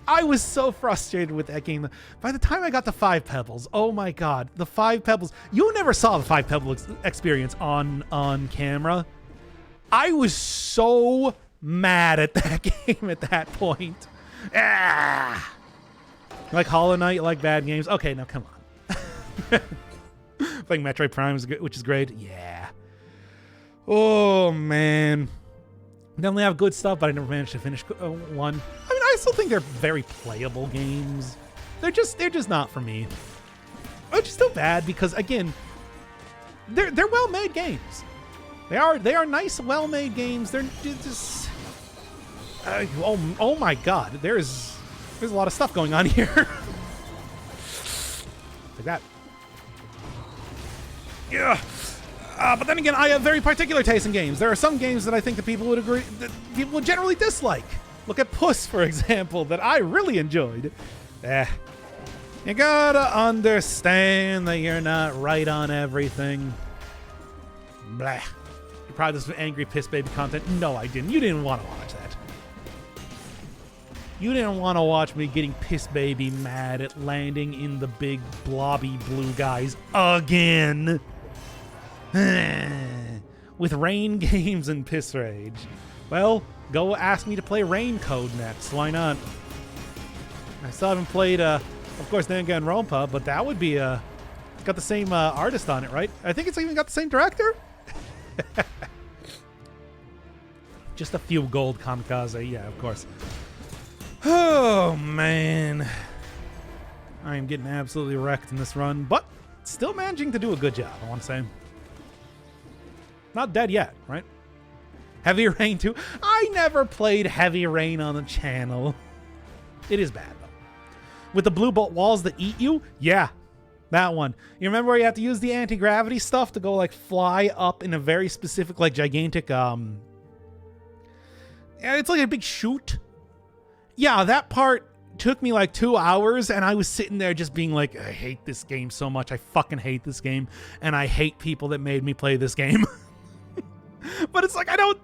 I was so frustrated with that game. By the time I got the 5 Pebbles, oh my god, the 5 Pebbles. You never saw the 5 Pebbles experience on camera. I was so mad at that game at that point. Ah! Like Hollow Knight, you like bad games? Okay, now come on. Playing Metroid Prime, which is great. Yeah. Oh, man. Definitely have good stuff, but I never managed to finish one. I mean, I still think they're very playable games. They're just not for me. Which is still bad because, again, they're well-made games. They are nice, well-made games. They're just... oh my god, there's a lot of stuff going on here. Like that. Yeah. But then again, I have very particular taste in games. There are some games that I think that people would generally dislike. Look at Puss, for example, that I really enjoyed. You gotta understand that you're not right on everything. Blah. You probably just angry piss baby content. No, I didn't. You didn't want to watch that. You didn't want to watch me getting piss baby mad at landing in the big blobby blue guys again. With Rain games and piss rage. Well, go ask me to play Rain Code next. Why not? I still haven't played, of course, Danganronpa, but that would be got the same artist on it, right? I think it's even got the same director. Just a few gold kamikaze, yeah, of course. Oh, man. I am getting absolutely wrecked in this run, but still managing to do a good job, I want to say. Not dead yet, right? Heavy Rain 2. I never played Heavy Rain on the channel. It is bad, though. With the blue bolt walls that eat you? Yeah, that one. You remember where you have to use the anti-gravity stuff to go, like, fly up in a very specific, like, gigantic, yeah, it's like a big chute. Yeah, that part took me like 2 hours, and I was sitting there just being like, I hate this game so much. I fucking hate this game, and I hate people that made me play this game. But it's like, I don't...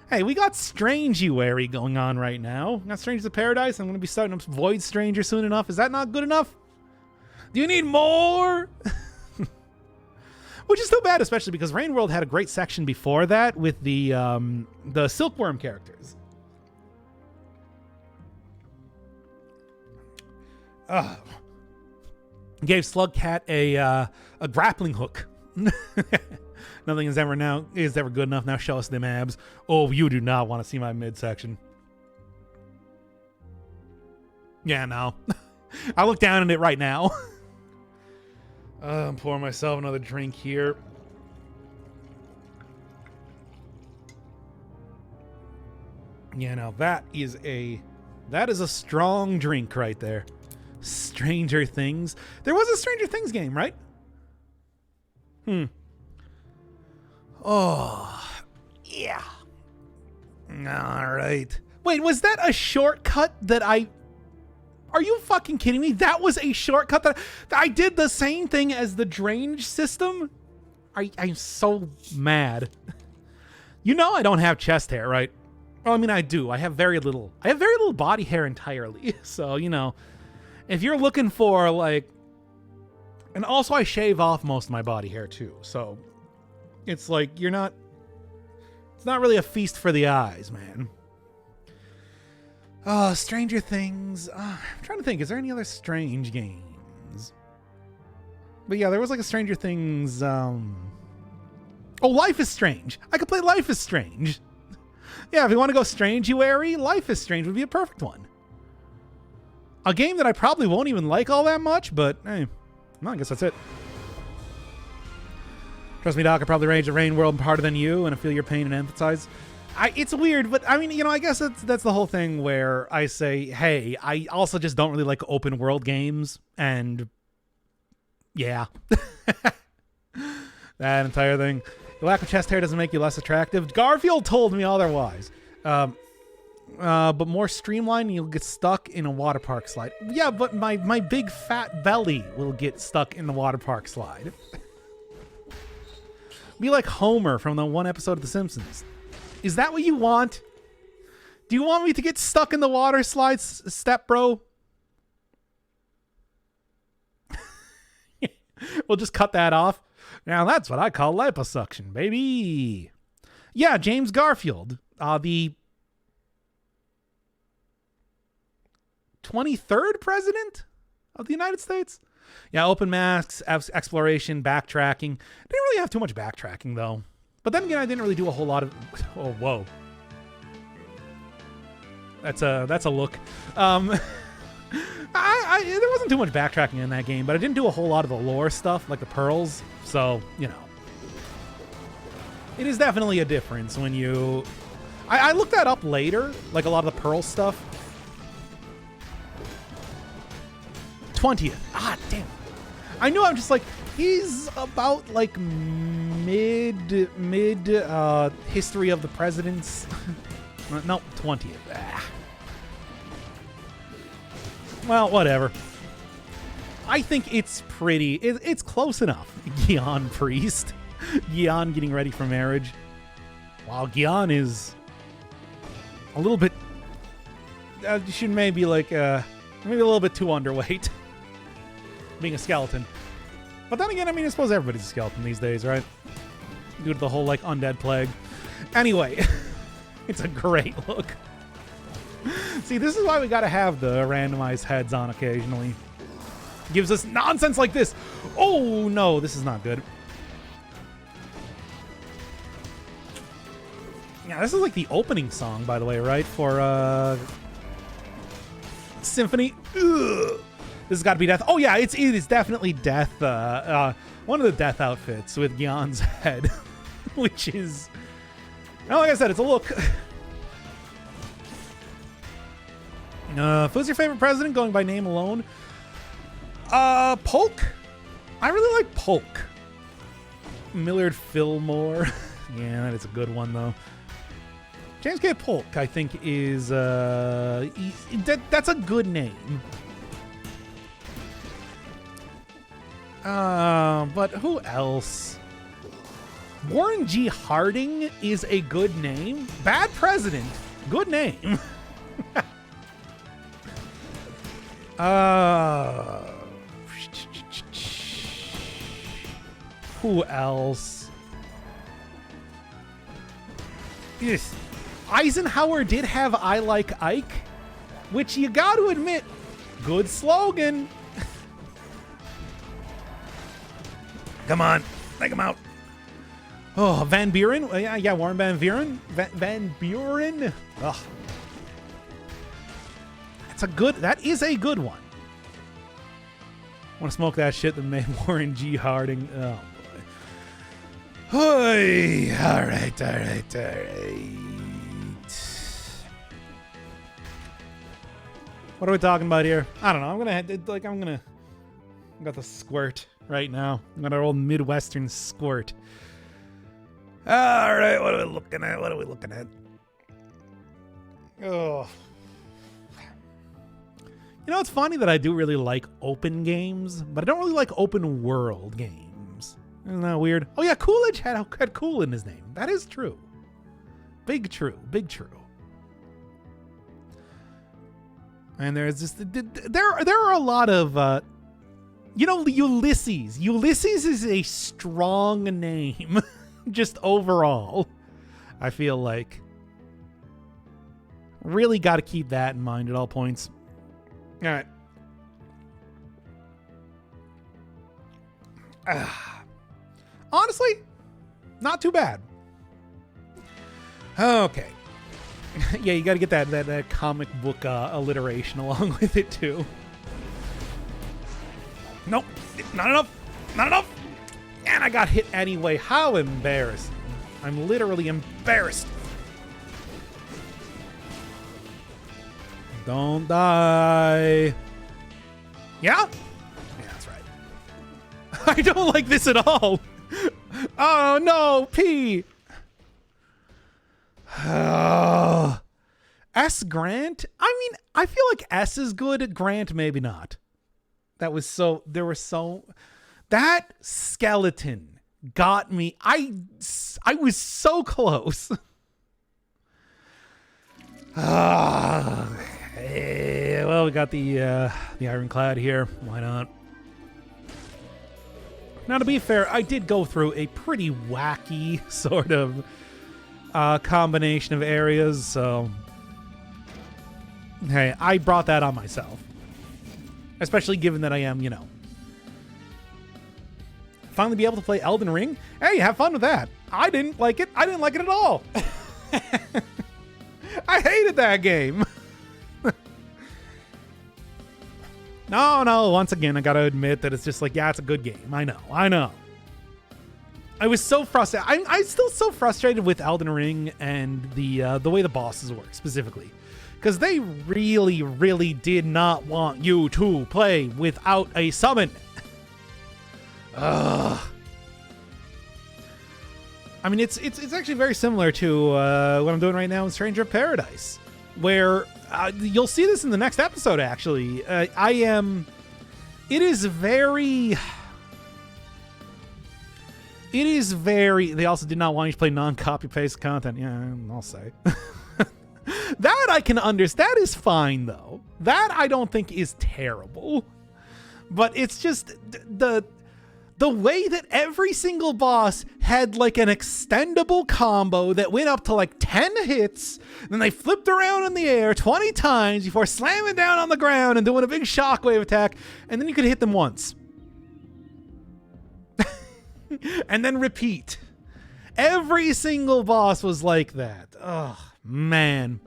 Hey, we got Strange-uary going on right now. Got Strangers of Paradise. I'm going to be starting up Void Stranger soon enough. Is that not good enough? Do you need more? Which is too bad, especially because Rain World had a great section before that with the Silkworm characters. Gave Slugcat a grappling hook. Nothing is ever good enough. Now show us them abs. Oh, you do not want to see my midsection. Yeah, no. I look down at it right now. I'm pouring myself another drink here. Yeah, now that is a strong drink right there. Stranger Things. There was a Stranger Things game, right? Oh, yeah. All right. Wait, was that a shortcut that Are you fucking kidding me? That was a shortcut that I did the same thing as the drainage system? I'm so mad. You know I don't have chest hair, right? Well, I mean, I do. I have very little body hair entirely. So, you know, if you're looking for like, and also I shave off most of my body hair too. So it's like, it's not really a feast for the eyes, man. Oh, Stranger Things. I'm trying to think, is there any other strange games? But yeah, there was like a Stranger Things, Oh, Life is Strange. I could play Life is Strange. Yeah, if you want to go strange-uary, Life is Strange would be a perfect one. A game that I probably won't even like all that much, but hey, well, I guess that's it. Trust me, Doc, I probably range the Rain World harder than you, and I feel your pain and empathize. It's weird, but I mean, you know, I guess that's the whole thing where I say, hey, I also just don't really like open world games, and yeah. That entire thing. The lack of chest hair doesn't make you less attractive. Garfield told me otherwise. But more streamlined, you'll get stuck in a water park slide. Yeah, but my big fat belly will get stuck in the water park slide. Be like Homer from the one episode of The Simpsons. Is that what you want? Do you want me to get stuck in the water slides, step bro? We'll just cut that off. Now that's what I call liposuction, baby. Yeah, James Garfield, the 23rd president of the United States. Yeah, open masks, exploration, backtracking. Didn't really have too much backtracking though. But then again, I didn't really do a whole lot of. Oh, whoa. That's a look. There wasn't too much backtracking in that game, but I didn't do a whole lot of the lore stuff, like the pearls. So, you know, it is definitely a difference when you. I looked that up later, like a lot of the pearl stuff. 20th. Ah, damn. I knew. I'm just like, he's about like mid history of the presidents. No, 20th. Ah. Well, whatever. I think it's pretty. It's close enough. Gian priest. Gian getting ready for marriage. Wow, Gian is a little bit. Should maybe like maybe a little bit too underweight. Being a skeleton. But then again, I mean, I suppose everybody's a skeleton these days, right? Due to the whole like undead plague. Anyway, it's a great look. See, this is why we gotta have the randomized heads on occasionally. Gives us nonsense like this. Oh no, this is not good. Yeah, this is like the opening song, by the way, right? For Symphony. Ugh. This has got to be death. Oh yeah, it is definitely death. One of the death outfits with Gion's head, which is, well, like I said, it's a look. Who's your favorite president going by name alone? Polk. I really like Polk. Millard Fillmore. Yeah, that is a good one though. James K. Polk, I think, is that's a good name. But who else? Warren G. Harding is a good name. Bad president. Good name. Who else? Yes. Eisenhower did have I Like Ike, which you got to admit, good slogan. Come on, take him out. Oh, Van Buren? Yeah, Warren Van Buren. Van Buren. Ugh. That is a good one. Want to smoke that shit that made Warren G. Harding. Oh, boy. Hey, all right. What are we talking about here? I don't know. I got the squirt right now. I got our old Midwestern squirt. All right, what are we looking at? Oh. You know, it's funny that I do really like open games, but I don't really like open world games. Isn't that weird? Oh yeah, Coolidge had cool in his name. That is true. Big true. And there's just there are a lot of Ulysses. Ulysses is a strong name. Just overall, I feel like really got to keep that in mind at all points. All right. Honestly, not too bad. Okay. Yeah, you got to get that comic book alliteration along with it too. Nope, not enough. And I got hit anyway. How embarrassing. I'm literally embarrassed. Don't die. Yeah? Yeah, that's right. I don't like this at all. Oh, no, P. S. Grant? I mean, I feel like S is good. Grant, maybe not. That skeleton got me. I was so close. Well, we got the ironclad here. Why not? Now, to be fair, I did go through a pretty wacky sort of combination of areas, so hey, I brought that on myself. Especially given that I am, finally be able to play Elden Ring. Hey, have fun with that. I didn't like it. I didn't like it at all. I hated that game. No, once again, I gotta admit that it's just like, yeah, it's a good game. I know. I was so frustrated. I'm still so frustrated with Elden Ring and the way the bosses work specifically. Because they really, really did not want you to play without a summon. Ugh. I mean, it's actually very similar to what I'm doing right now in Stranger of Paradise, where you'll see this in the next episode, actually. It is very... They also did not want you to play non-copy-paste content. Yeah, I'll say. That I can understand. That is fine, though. That I don't think is terrible. But it's just the way that every single boss had like an extendable combo that went up to like 10 hits, then they flipped around in the air 20 times before slamming down on the ground and doing a big shockwave attack, and then you could hit them once. And then repeat. Every single boss was like that. Oh, man.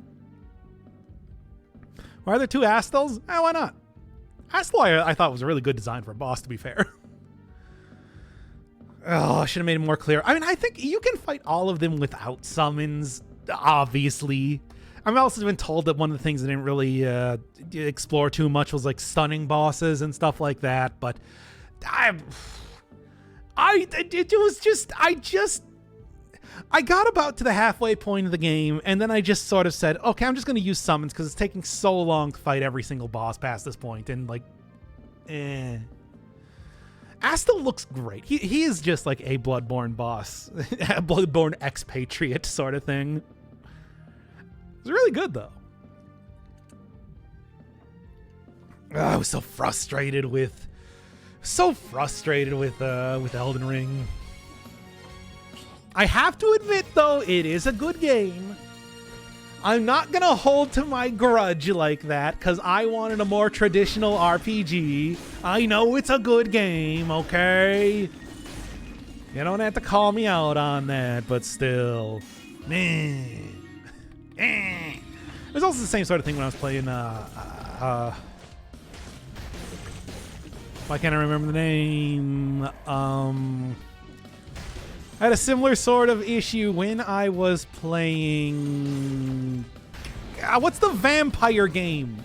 Why are there two Astels? Why not? Astel I thought was a really good design for a boss, to be fair. Oh, I should have made it more clear. I mean, I think you can fight all of them without summons, obviously. I've also been told that one of the things I didn't really explore too much was like stunning bosses and stuff like that, but I got about to the halfway point of the game, and then I just sort of said, okay, I'm just going to use summons because it's taking so long to fight every single boss past this point, and like, Astel looks great. He is just like a Bloodborne boss, a Bloodborne expatriate sort of thing. It's really good, though. I was so frustrated with Elden Ring. I have to admit, though, it is a good game. I'm not going to hold to my grudge like that because I wanted a more traditional RPG. I know it's a good game, okay? You don't have to call me out on that, but still. Man. It was also the same sort of thing when I was playing, why can't I remember the name? I had a similar sort of issue when I was playing... what's the vampire game?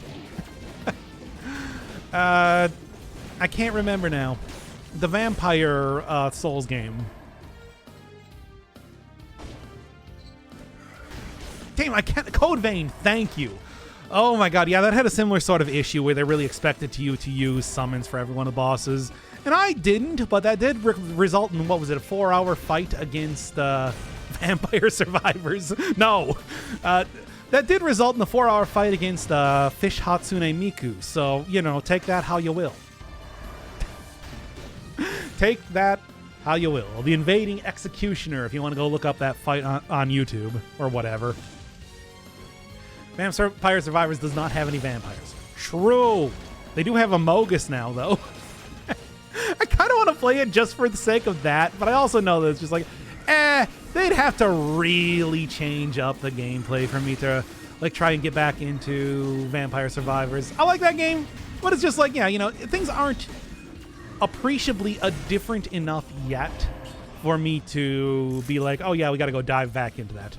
I can't remember now. The vampire Souls game. Damn, I can't... Code Vein, thank you. Oh my god, yeah, that had a similar sort of issue where they really expected you to use summons for every one of the bosses. And I didn't, but that did result in, what was it, a 4-hour fight against vampire survivors? No. That did result in a 4-hour fight against Fish Hatsune Miku. So, you know, take that how you will. Take that how you will. The Invading Executioner, if you want to go look up that fight on YouTube or whatever. Vampire Survivors does not have any vampires. True. They do have a Mogus now, though. I kind of want to play it just for the sake of that, but I also know that it's just like, they'd have to really change up the gameplay for me to like try and get back into Vampire Survivors. I like that game, but it's just like, yeah, you know, things aren't appreciably different enough yet for me to be like, oh yeah, we got to go dive back into that.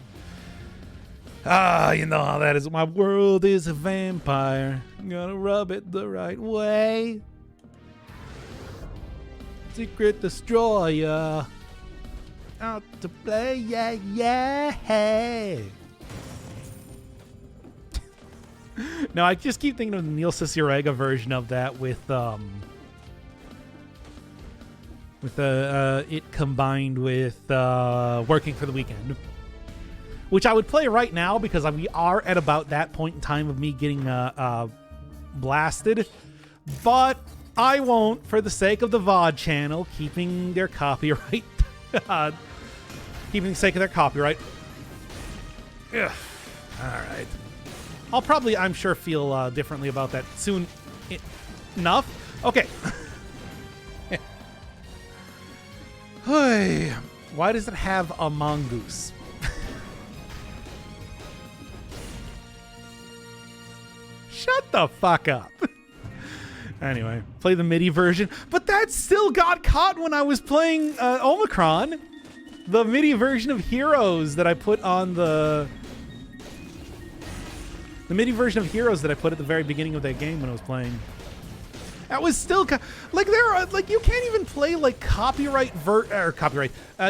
You know how that is. My world is a vampire. I'm gonna rub it the right way. Secret Destroyer. Out to play, yeah, yeah. No, I just keep thinking of the Neil Cicierega version of that with it combined with Working for the Weekend, which I would play right now because we are at about that point in time of me getting blasted, but I won't for the sake of the VOD channel, keeping their copyright. Keeping the sake of their copyright. Ugh. All right. I'll probably, I'm sure, feel differently about that soon enough. Okay. Why does it have a mongoose? Shut the fuck up. Anyway, play the MIDI version. But that still got caught when I was playing Omicron. The MIDI version of Heroes that I put on the MIDI version of Heroes that I put at the very beginning of that game when I was playing. That was still like there are like you can't even play like you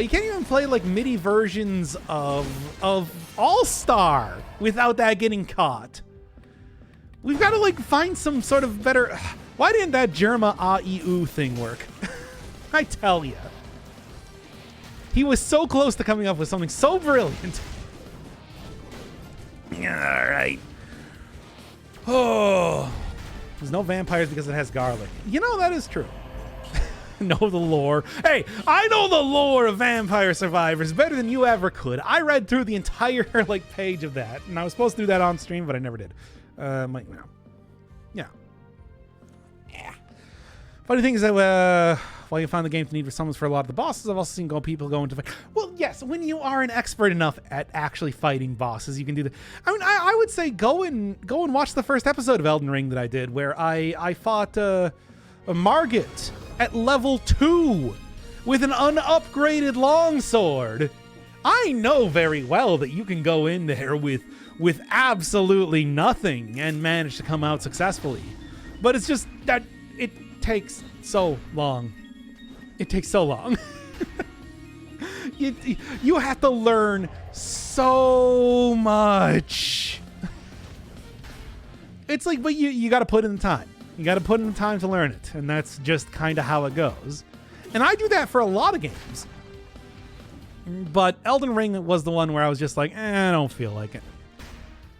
can't even play like MIDI versions of All-Star without that getting caught. We've got to like find some sort of better. Why didn't that Germa A-I-U thing work? I tell ya. He was so close to coming up with something so brilliant. All right. Oh. There's no vampires because it has garlic. You know, that is true. Know the lore. Hey, I know the lore of Vampire Survivors better than you ever could. I read through the entire like page of that, and I was supposed to do that on stream, but I never did. Yeah. Funny thing is that while you found the game to need for summons for a lot of the bosses, I've also seen people go into fight. Well, yes, when you are an expert enough at actually fighting bosses, you can do that. I mean, I would say go and watch the first episode of Elden Ring that I did, where I fought Margit at level 2 with an unupgraded longsword. I know very well that you can go in there with absolutely nothing and manage to come out successfully. But it's just that it takes so long. It takes so long. You have to learn so much. It's like, but you got to put in the time. You got to put in the time to learn it. And that's just kind of how it goes. And I do that for a lot of games. But Elden Ring was the one where I was just like, I don't feel like it.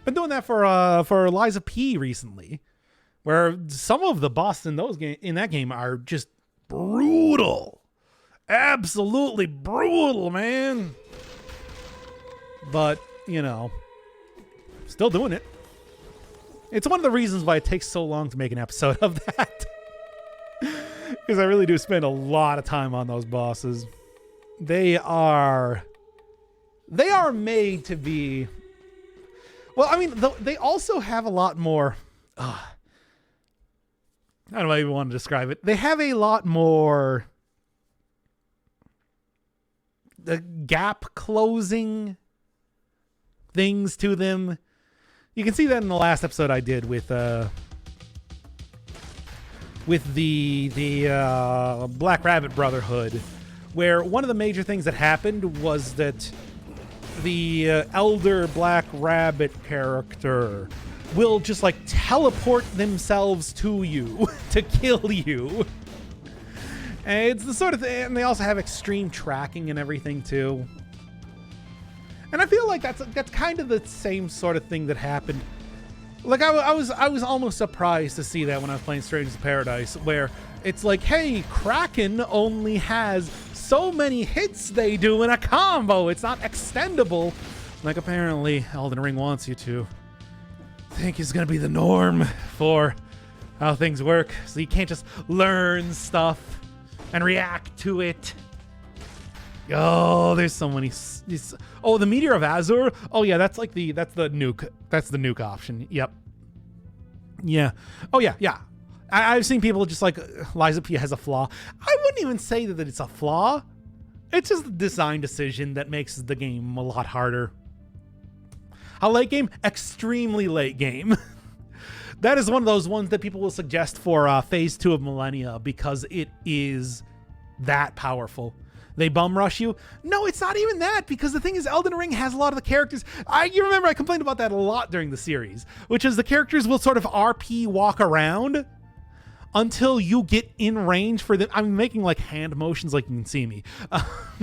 Been doing that for Liza P recently, where some of the bosses in that game are just brutal, absolutely brutal, man. But, you know, still doing it. It's one of the reasons why it takes so long to make an episode of that. Because I really do spend a lot of time on those bosses. They are made to be... Well, I mean, they also have a lot more... I don't know how you want to describe it. They have a lot more... the gap closing things to them. You can see that in the last episode I did with the Black Rabbit Brotherhood, where one of the major things that happened was that the elder Black Rabbit character will just like teleport themselves to you to kill you. And it's the sort of thing, and they also have extreme tracking and everything too. And I feel like that's kind of the same sort of thing that happened. Like I was almost surprised to see that when I was playing Strangers of Paradise, where it's like, hey, Kraken only has so many hits they do in a combo. It's not extendable. Like apparently Elden Ring wants you to think is gonna be the norm for how things work. So you can't just learn stuff and react to it. Oh, there's so many. Oh, the Meteor of Azure. Oh yeah, that's the nuke. That's the nuke option. Yep. Yeah. Oh yeah. I've seen people just like Liza P has a flaw. I wouldn't even say that it's a flaw. It's just a design decision that makes the game a lot harder. How late game? Extremely late game. That is one of those ones that people will suggest for Phase 2 of Millennia because it is that powerful. They bum rush you? No, it's not even that, because the thing is, Elden Ring has a lot of the characters. You remember I complained about that a lot during the series, which is the characters will sort of RP walk around until you get in range for them. I'm making like hand motions like you can see me.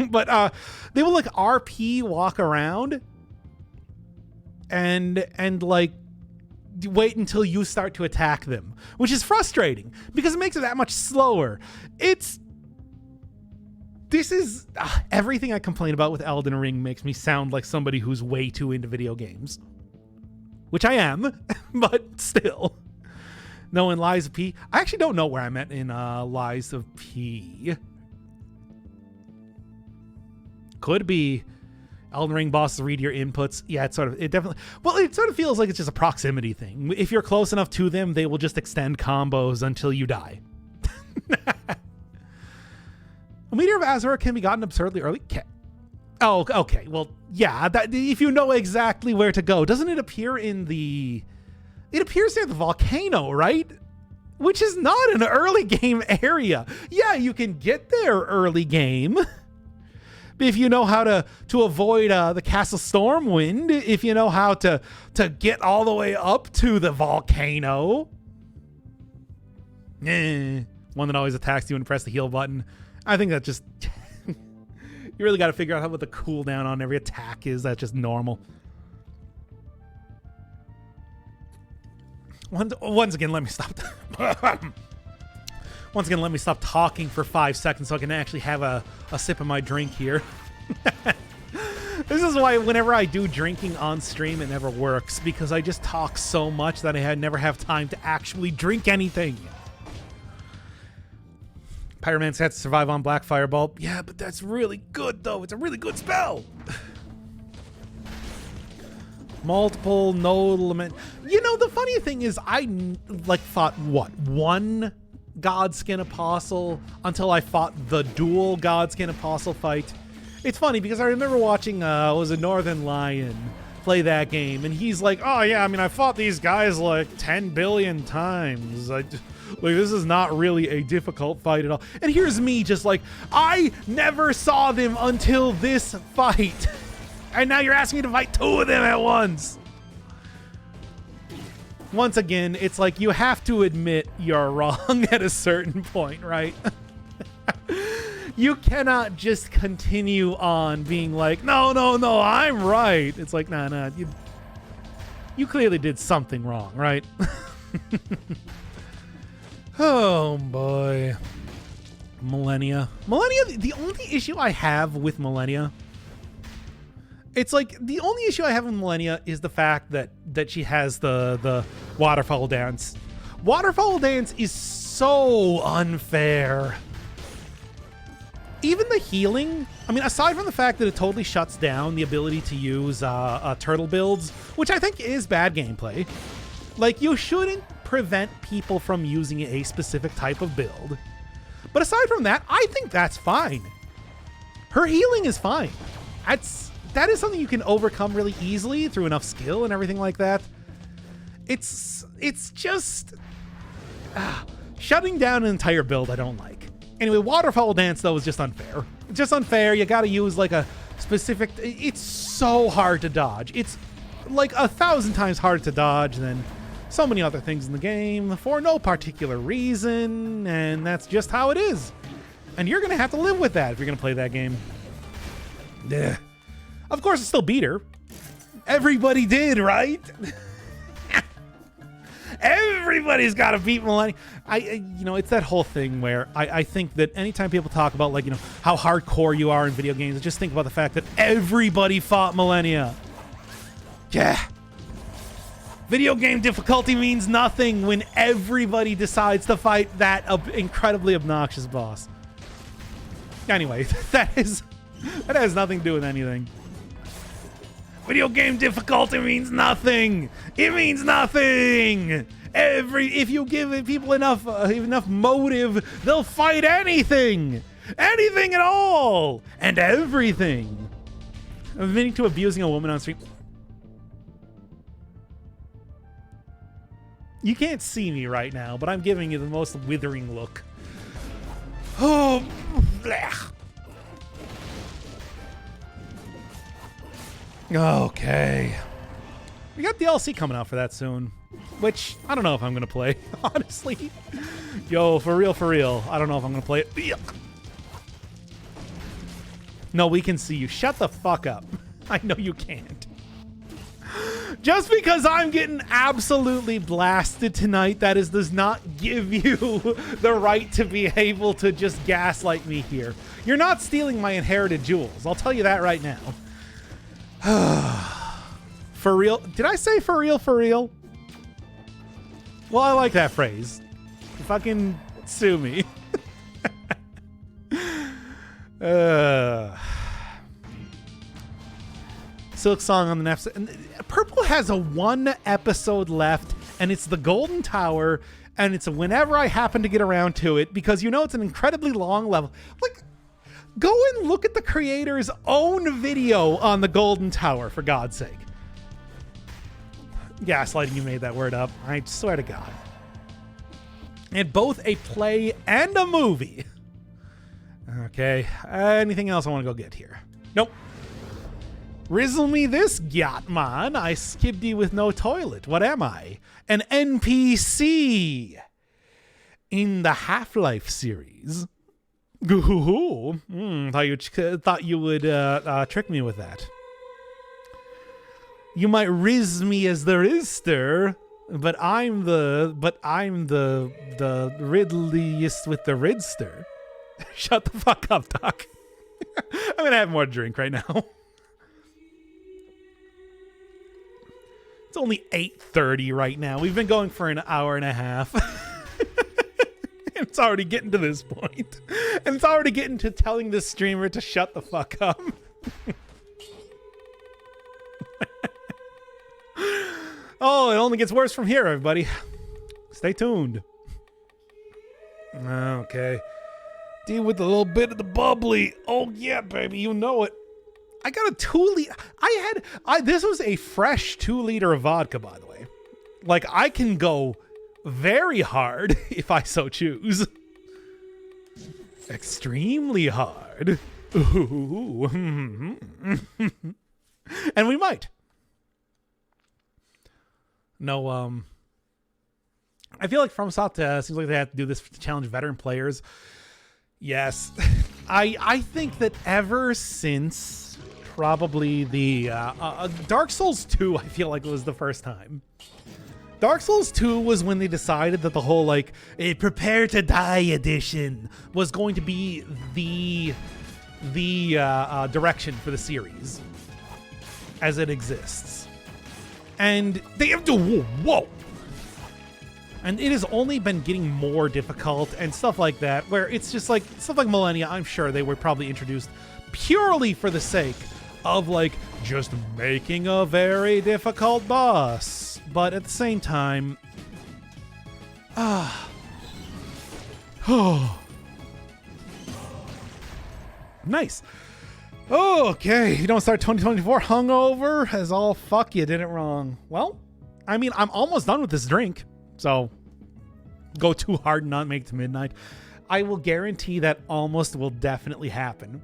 But they will like RP walk around and like wait until you start to attack them, which is frustrating because it makes it that much slower. This is everything I complain about with Elden Ring makes me sound like somebody who's way too into video games, which I am, but still. No, in Lies of P, I actually don't know where I'm at in Lies of P. Could be Elden Ring bosses read your inputs. Yeah, it sort of feels like it's just a proximity thing. If you're close enough to them, they will just extend combos until you die. A Meteor of Azure can be gotten absurdly early. Oh, okay. Well, yeah. If you know exactly where to go, doesn't it appear in the? It appears near the volcano, right? Which is not an early game area. Yeah, you can get there early game. If you know how to avoid the Castle Stormwind, if you know how to get all the way up to the volcano. One that always attacks you when you press the heal button. I think that just... you really got to figure out what the cooldown on every attack is. That's just normal. Once again, let me stop. Once again, let me stop talking for 5 seconds so I can actually have a sip of my drink here. This is why whenever I do drinking on stream, it never works, because I just talk so much that I never have time to actually drink anything. Pyromancer had to survive on Black Fireball. Yeah, but that's really good, though. It's a really good spell. Multiple, no limit. You know, the funny thing is, I thought, one Godskin Apostle until I fought the dual Godskin Apostle fight. It's funny because I remember watching, was a Northern Lion play that game, and he's like, oh yeah, I mean, I fought these guys like 10 billion times. This is not really a difficult fight at all. And here's me just like, I never saw them until this fight. And now you're asking me to fight 2 of them at once. Once again, it's like you have to admit you're wrong at a certain point, right? You cannot just continue on being like, no, I'm right. It's like, nah, you clearly did something wrong, right? Oh boy. Millennia, the only issue I have with Millennia It's like the only issue I have with Millennia is the fact that she has the waterfall dance. Waterfall dance is so unfair. Even the healing, I mean, aside from the fact that it totally shuts down the ability to use turtle builds, which I think is bad gameplay. Like, you shouldn't prevent people from using a specific type of build. But aside from that, I think that's fine. Her healing is fine. That is something you can overcome really easily through enough skill and everything like that. It's just shutting down an entire build I don't like. Anyway, waterfall dance though is just unfair. It's just unfair. You gotta use like a specific, it's so hard to dodge. It's like 1,000 times harder to dodge than so many other things in the game for no particular reason, and that's just how it is. And you're gonna have to live with that if you're gonna play that game. Yeah. Of course, I still beat her. Everybody did, right? Everybody's got to beat Millennia. You know, it's that whole thing where I think that anytime people talk about, like, you know, how hardcore you are in video games, just think about the fact that everybody fought Millennia. Yeah. Video game difficulty means nothing when everybody decides to fight that incredibly obnoxious boss. Anyway, that has nothing to do with anything. Video game difficulty means nothing. It means nothing. If you give people enough motive, they'll fight anything at all, and everything. I'm admitting to abusing a woman on stream. You can't see me right now, but I'm giving you the most withering look. Oh, blech. Okay. We got DLC coming out for that soon, which I don't know if I'm going to play, honestly. Yo, for real, I don't know if I'm going to play it. Yuck. No, we can see you. Shut the fuck up. I know you can't. Just because I'm getting absolutely blasted tonight, that does not give you the right to be able to just gaslight me here. You're not stealing my inherited jewels. I'll tell you that right now. For real? Did I say for real, for real? Well, I like that phrase. Fucking sue me. Silk Song on the next. Purple has a 1 episode left, and it's the Golden Tower, and it's whenever I happen to get around to it, because you know it's an incredibly long level. Like, go and look at the creator's own video on the Golden Tower, for God's sake. Gaslighting, you made that word up. I swear to God. And both a play and a movie. Okay. Anything else I want to go get here? Nope. Rizzle me this, Gyatman. I skipped you with no toilet. What am I? An NPC in the Half-Life series. Ooh. Thought you would trick me with that. You might riz me as the Rizster, but I'm the Ridleyest with the Ridster. Shut the fuck up, Doc. I'm gonna have more drink right now. It's only 8:30 right now. We've been going for an hour and a half. It's already getting to this point. And it's already getting to telling this streamer to shut the fuck up. Oh, it only gets worse from here, everybody. Stay tuned. Okay. Deal with a little bit of the bubbly. Oh, yeah, baby. You know it. I got a 2-liter. This was a fresh 2-liter of vodka, by the way. Like, I can go very hard if I so choose. Extremely hard. Ooh. And we might. No, I feel like FromSoft seems like they have to do this to challenge veteran players. Yes. I think that ever since probably the Dark Souls 2, I feel like it was the first time. Dark Souls 2 was when they decided that the whole, like, a prepare to die edition was going to be the direction for the series. as it exists. And they have to, whoa. And it has only been getting more difficult and stuff like that, where it's just like, stuff like Millennia, I'm sure they were probably introduced purely for the sake of like just making a very difficult boss. But at the same time, nice. Okay, you don't start 2024 hungover as all fuck you did it wrong. Well, I mean, I'm almost done with this drink, so go too hard and not make it to midnight. I will guarantee that almost will definitely happen.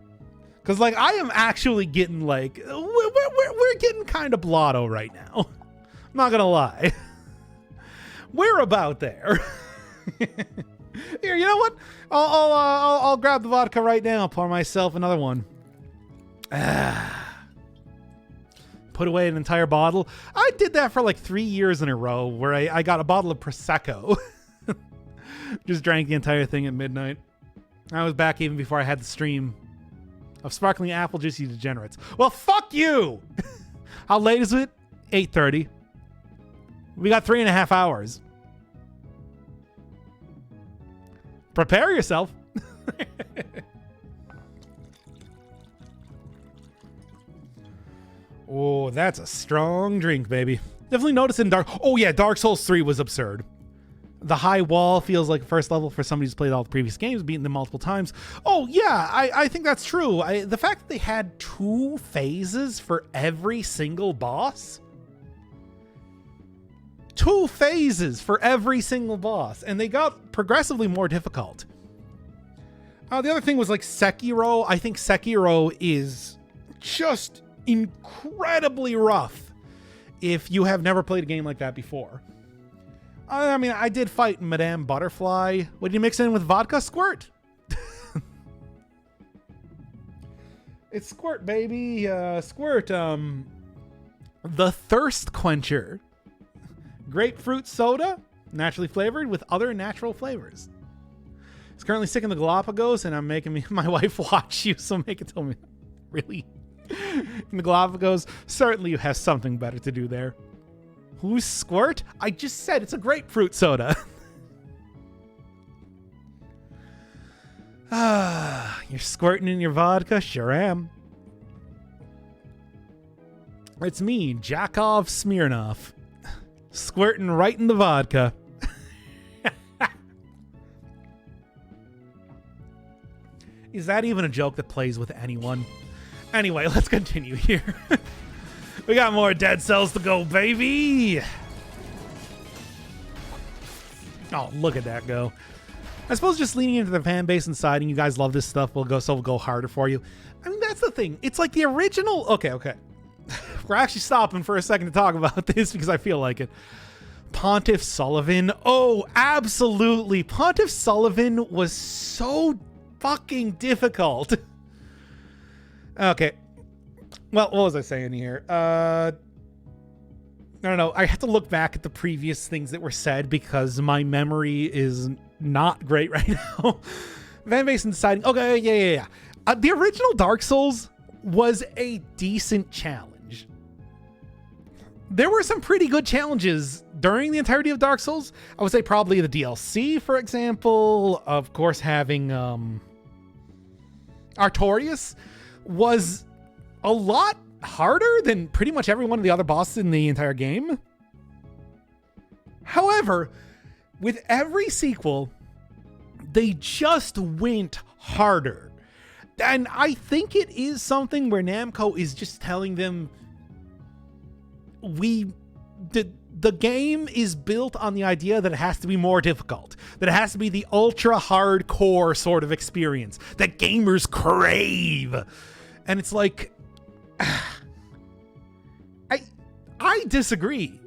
Because, like, I am actually getting, like, we're getting kind of blotto right now. I'm not going to lie. We're about there. Here, you know what? I'll grab the vodka right now. Pour myself another one. Put away an entire bottle. I did that for like 3 years in a row where I got a bottle of Prosecco. Just drank the entire thing at midnight. I was back even before I had the stream of Sparkling Apple Juice, you degenerates. Well, fuck you! How late is it? 8:30. We got 3.5 hours. Prepare yourself. Oh, that's a strong drink, baby. Definitely noticing Dark Souls 3 was absurd. The high wall feels like first level for somebody who's played all the previous games, beaten them multiple times. Oh, yeah, I think that's true. The fact that they had 2 phases for every single boss. 2 phases for every single boss, and they got progressively more difficult. The other thing was like Sekiro. I think Sekiro is just incredibly rough if you have never played a game like that before. I mean, I did fight Madame Butterfly. What did you mix in with vodka? Squirt. It's Squirt, baby. Squirt. The Thirst Quencher. Grapefruit soda, naturally flavored with other natural flavors. It's currently sick in the Galapagos, and I'm making my wife watch you, so make it tell me. Really? In the Galapagos, certainly you have something better to do there. Who's Squirt? I just said it's a grapefruit soda. You're squirting in your vodka? Sure am. It's me, Jakov Smirnoff. Squirting right in the vodka. Is that even a joke that plays with anyone? Anyway, let's continue here. We got more Dead Cells to go, baby. Oh, look at that go. I suppose just leaning into the fan base and deciding you guys love this stuff will go harder for you. I mean, that's the thing. It's like the original... Okay. We're actually stopping for a second to talk about this because I feel like it. Pontiff Sullivan. Oh, absolutely. Pontiff Sullivan was so fucking difficult. Okay. Well, what was I saying here? I don't know. I have to look back at the previous things that were said because my memory is not great right now. Fan base and deciding, okay, yeah. The original Dark Souls was a decent challenge. There were some pretty good challenges during the entirety of Dark Souls. I would say probably the DLC, for example. Of course, having Artorias was a lot harder than pretty much every one of the other bosses in the entire game. However, with every sequel, they just went harder. And I think it is something where Namco is just telling them, the game is built on the idea that it has to be more difficult, that it has to be the ultra hardcore sort of experience that gamers crave. And it's like, I disagree.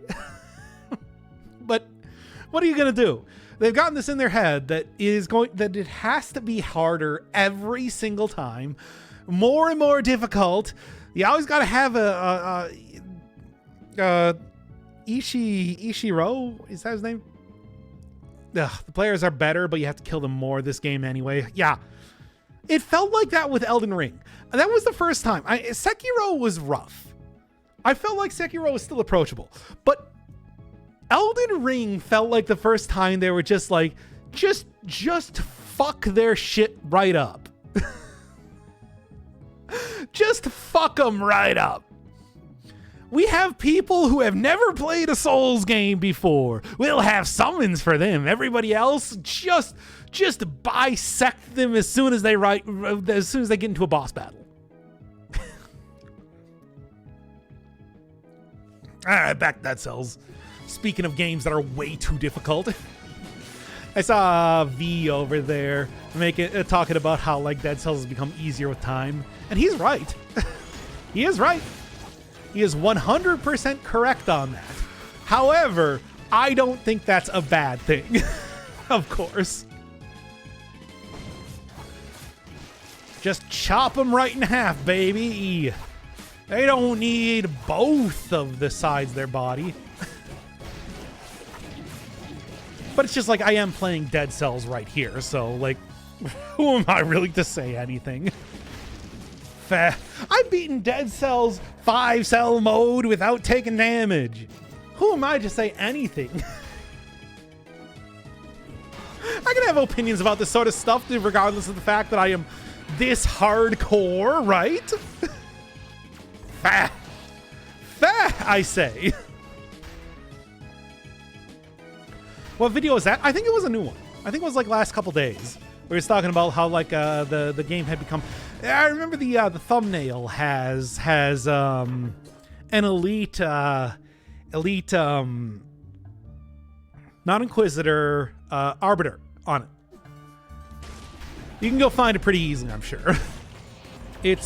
But what are you going to do? They've gotten this in their head that it has to be harder every single time, more and more difficult. You always got to have Ishiro, is that his name? The players are better, but you have to kill them more this game anyway. Yeah. It felt like that with Elden Ring. That was the first time. Sekiro was rough. I felt like Sekiro was still approachable, but Elden Ring felt like the first time they were just like, just fuck their shit right up. Just fuck them right up. We have people who have never played a Souls game before. We'll have summons for them. Everybody else, just bisect them as soon as they get into a boss battle. All right, back to Dead Cells. Speaking of games that are way too difficult, I saw V over there talking about how like Dead Cells has become easier with time, and he's right. He is right. He is 100% correct on that. However, I don't think that's a bad thing. Of course. Just chop them right in half, baby. They don't need both of the sides of their body. But it's just like I am playing Dead Cells right here, so like, who am I really to say anything? I've beaten Dead Cells 5-cell mode without taking damage. Who am I to say anything? I can have opinions about this sort of stuff regardless of the fact that I am this hardcore, right? I say. What video was that? I think it was a new one. I think it was like last couple days. We were talking about how like the game had become. I remember the thumbnail has an elite not Inquisitor, Arbiter on it. You can go find it pretty easily, I'm sure. It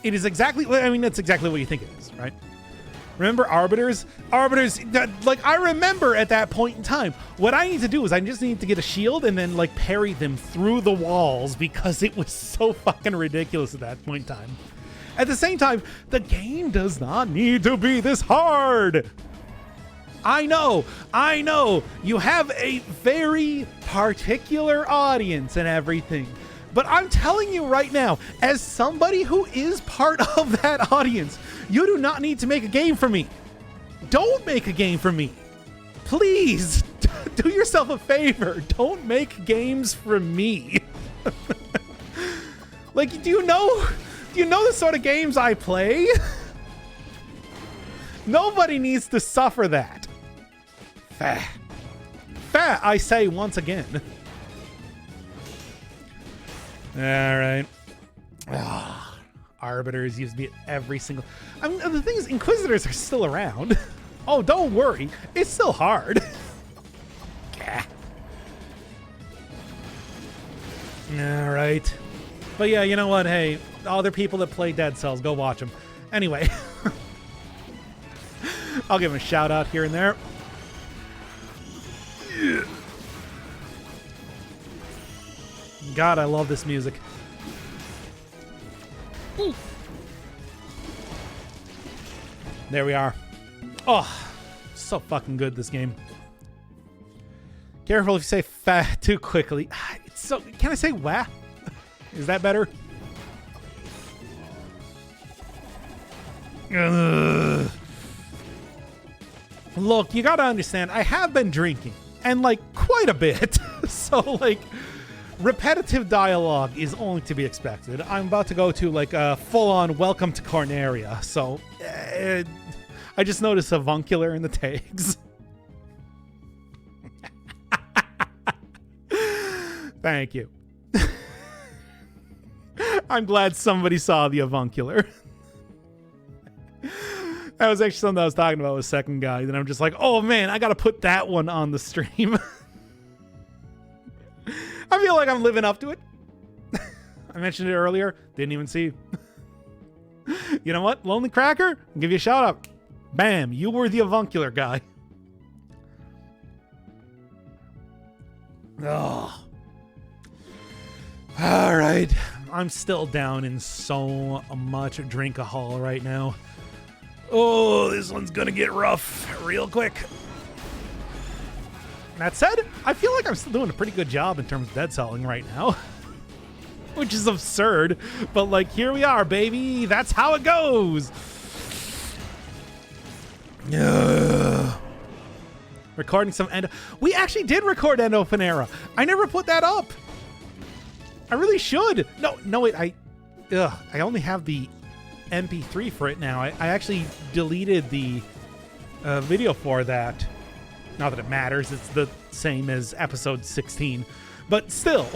is exactly. I mean, that's exactly what you think it is, right? Remember Arbiters? Like, I remember at that point in time, what I need to do is I just need to get a shield and then, like, parry them through the walls because it was so fucking ridiculous at that point in time. At the same time, the game does not need to be this hard. I know. You have a very particular audience and everything. But I'm telling you right now, as somebody who is part of that audience, you do not need to make a game for me. Don't make a game for me. Please, do yourself a favor. Don't make games for me. Like, do you know the sort of games I play? Nobody needs to suffer that. I say once again. All right. Arbiters used to be every single. I mean, the thing is, Inquisitors are still around. Oh, don't worry. It's still hard. All right. But yeah, you know what? Hey, other people that play Dead Cells, go watch them. Anyway. I'll give them a shout out here and there. God, I love this music. There we are. Oh, so fucking good, this game. Careful if you say "fa" too quickly. It's so. Can I say "wah"? Is that better? Ugh. Look, you gotta understand, I have been drinking, and like quite a bit. So like, repetitive dialogue is only to be expected. I'm about to go to like a full-on welcome to Corneria, so I just noticed avuncular in the tags. Thank you. I'm glad somebody saw the avuncular. That was actually something I was talking about with second guy, and I'm just like, oh man, I gotta put that one on the stream. I feel like I'm living up to it. I mentioned it earlier. Didn't even see. You know what? Lonely Cracker, I'll give you a shout out. Bam, you were the avuncular guy. Oh. All right. I'm still down in so much drinkahol right now. Oh, this one's gonna get rough real quick. That said, I feel like I'm still doing a pretty good job in terms of dead selling right now. which is absurd. But like, here we are, baby. That's how it goes. Recording some Endo. We actually did record Endo Panera. I never put that up. I really should. No, wait. I only have the MP3 for it now. I actually deleted the video for that. Not that it matters. It's the same as episode 16. But still.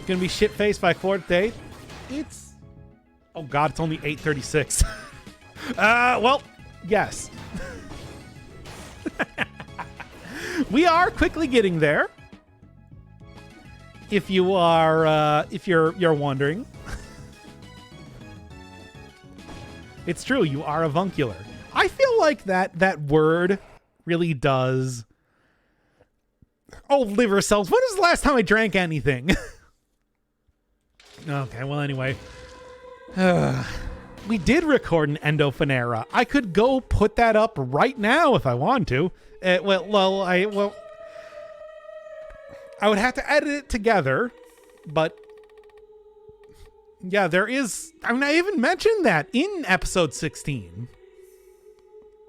Gonna be shit-faced by 4th date. It's... Oh god, it's only 8:36. Well, yes. We are quickly getting there. If you are, if you're wondering. It's true, you are avuncular. I feel like that word really does... Oh, liver cells. When was the last time I drank anything? Okay, well, anyway. We did record an Endo Panera. I could go put that up right now if I want to. I would have to edit it together, but yeah, there is... I mean, I even mentioned that in episode 16,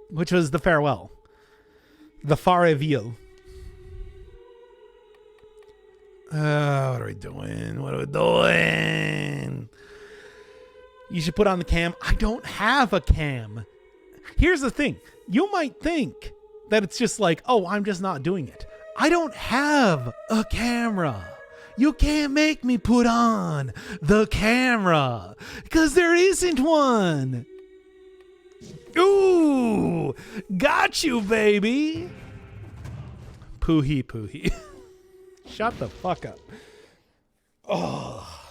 which was the farewell. The farewell. What are we doing? What are we doing? You should put on the cam. I don't have a cam. Here's the thing. You might think that it's just like, oh, I'm just not doing it. I don't have a camera. You can't make me put on the camera because there isn't one. Ooh, got you, baby. Poohee, poohee. Shut the fuck up. Oh.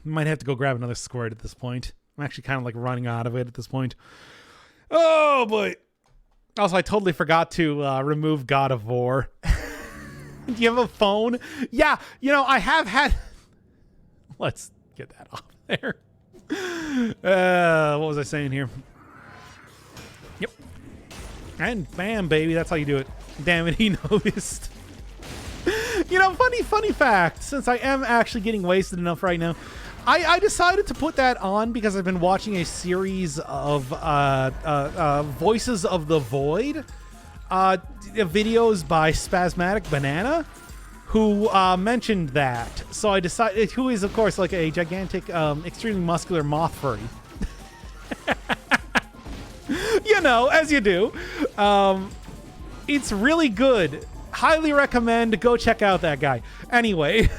Might have to go grab another squirt at this point. I'm actually kind of like running out of it at this point. Oh boy. Also, I totally forgot to remove God of War. Do you have a phone? Yeah, you know, I have had... Let's get that off there. What was I saying here? Yep. And bam, baby, that's how you do it. Damn it, he noticed. You know, funny fact, since I am actually getting wasted enough right now, I decided to put that on because I've been watching a series of Voices of the Void videos by Spasmatic Banana, who mentioned that. So I decided, who is of course like a gigantic, extremely muscular moth furry. You know, as you do. It's really good. Highly recommend. Go check out that guy. Anyway.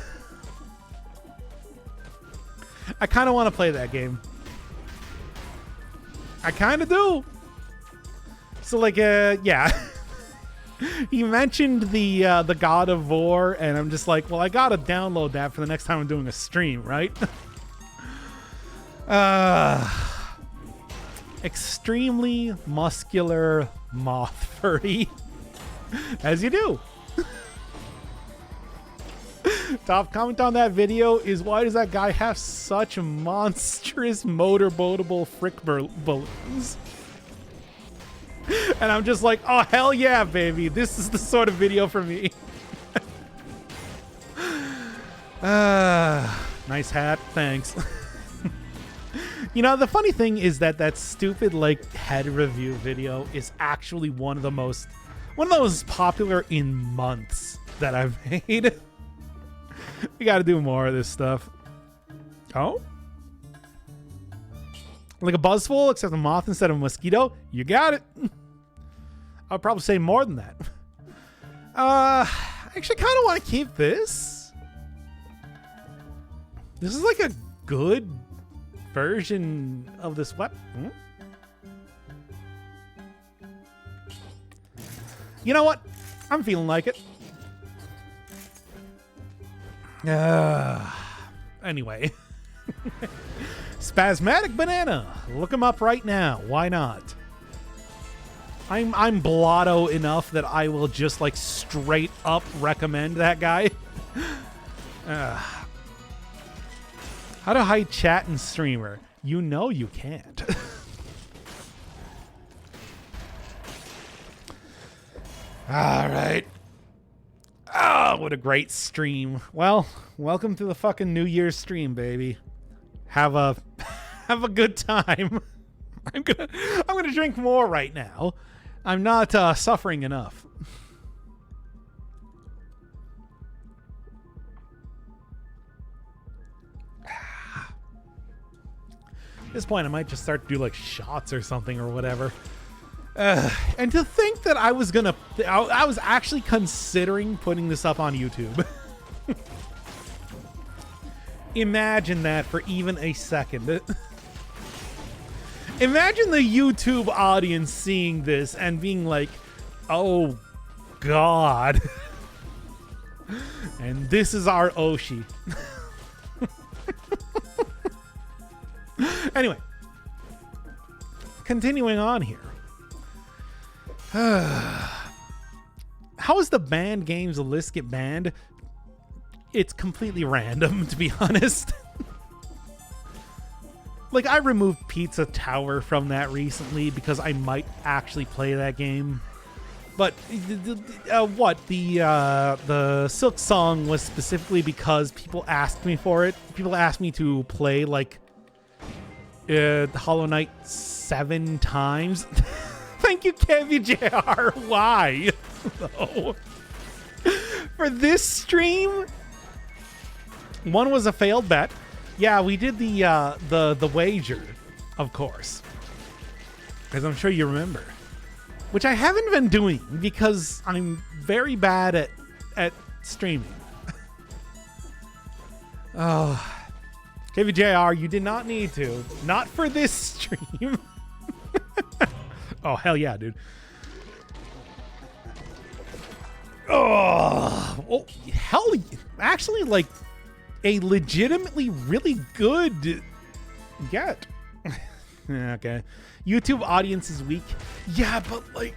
I kind of want to play that game. I kind of do. So like, yeah. He mentioned the God of War, and I'm just like, well, I gotta download that for the next time I'm doing a stream, right? Extremely muscular moth furry. As you do. Top comment on that video is, why does that guy have such monstrous motorboatable frick balloons? And I'm just like, oh, hell yeah, baby. This is the sort of video for me. Nice hat. Thanks. You know, the funny thing is that stupid, like, head review video is actually one of the most popular in months that I've made. We got to do more of this stuff. Oh? Like a buzzful, except a moth instead of a mosquito? You got it. I'll probably say more than that. I actually kind of want to keep this. This is like a good version of this weapon. You know what? I'm feeling like it. Anyway. Spasmatic Banana. Look him up right now. Why not? I'm blotto enough that I will just like straight up recommend that guy. How to hide chat and streamer? You know you can't. All right. Oh, what a great stream. Well, welcome to the fucking New Year's stream, baby. Have a good time. I'm gonna drink more right now. I'm not suffering enough. At this point, I might just start to do like shots or something or whatever. And to think that I was actually considering putting this up on YouTube. Imagine that for even a second. Imagine the YouTube audience seeing this and being like, oh God. And this is our Oshi. Anyway, continuing on here. How is the banned games list get banned? It's completely random, to be honest. Like, I removed Pizza Tower from that recently because I might actually play that game. But the Silk Song was specifically because people asked me for it. People asked me to play like Hollow Knight 7 times. Thank you, KVJR. Why? No. For this stream, one was a failed bet. Yeah, we did the wager, of course, as I'm sure you remember, which I haven't been doing because I'm very bad at streaming. Oh, KVJR, you did not need to. Not for this stream. Oh, hell yeah, dude. Oh, hell, actually, like, a legitimately really good get. Okay. YouTube audience is weak. Yeah, but, like,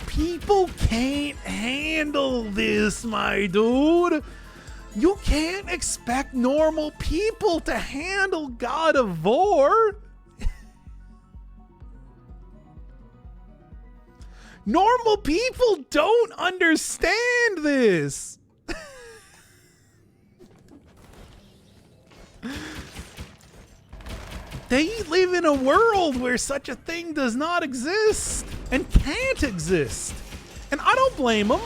people can't handle this, my dude. You can't expect normal people to handle God of War. Normal people don't understand this. They live in a world where such a thing does not exist and can't exist. And I don't blame them.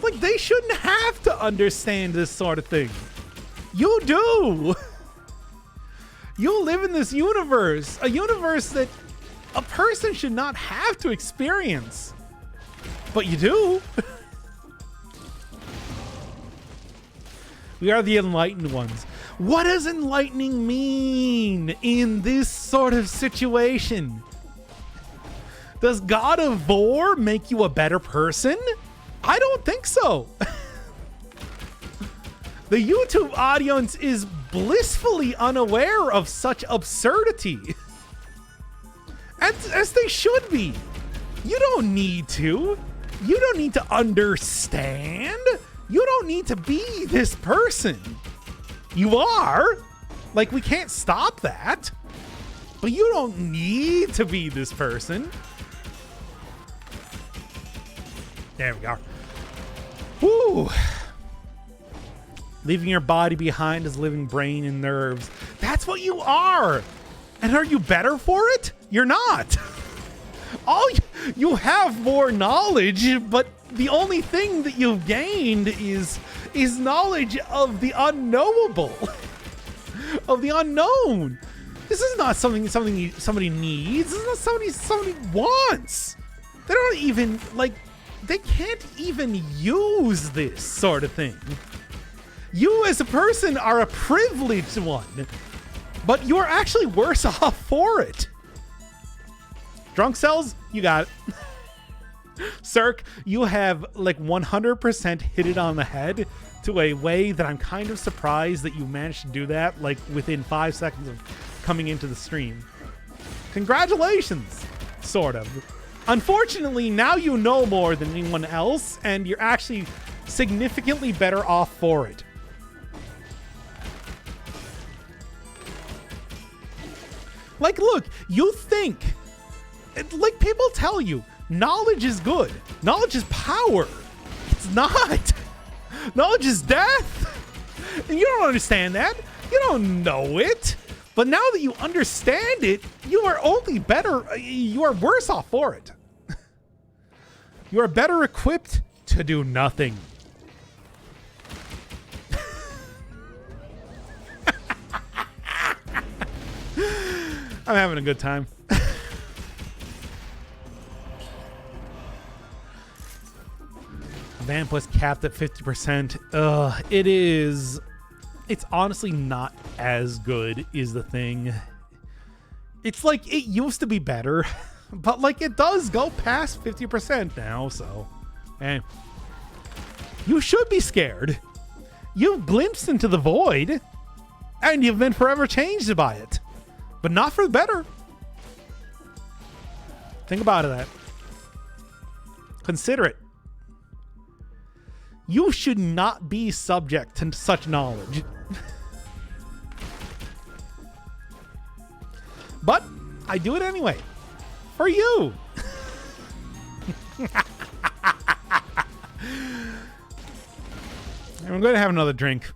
Like, they shouldn't have to understand this sort of thing. You do. You live in this universe, a universe that a person should not have to experience. But you do. We are the enlightened ones. What does enlightening mean in this sort of situation? Does God of War make you a better person? I don't think so. The YouTube audience is blissfully unaware of such absurdity. As they should be. You don't need to. You don't need to understand. You don't need to be this person. You are. Like, we can't stop that. But you don't need to be this person. There we are. Woo. Leaving your body behind is living brain and nerves. That's what you are. And are you better for it? You're not. You have more knowledge, but the only thing that you've gained is knowledge of the unknowable, of the unknown. This is not something somebody needs. This is not somebody wants. They don't even, like, they can't even use this sort of thing. You as a person are a privileged one, but you're actually worse off for it. Drunk cells, you got it. Cirque, you have like 100% hit it on the head to a way that I'm kind of surprised that you managed to do that like within 5 seconds of coming into the stream. Congratulations, sort of. Unfortunately, now you know more than anyone else, and you're actually significantly better off for it. Like, look, you think, like people tell you, knowledge is good. Knowledge is power. it's not. Knowledge is death. And you don't understand that. You don't know it. But now that you understand it, you are only better. You are worse off for it. You are better equipped to do nothing. I'm having a good time. Vamp was capped at 50%. It is. It's honestly not as good, is the thing. It's like it used to be better, but like it does go past 50% now, so. Hey. You should be scared. You've glimpsed into the void, and you've been forever changed by it. But not for the better. Think about that. Consider it. You should not be subject to such knowledge. But I do it anyway. For you. I'm going to have another drink.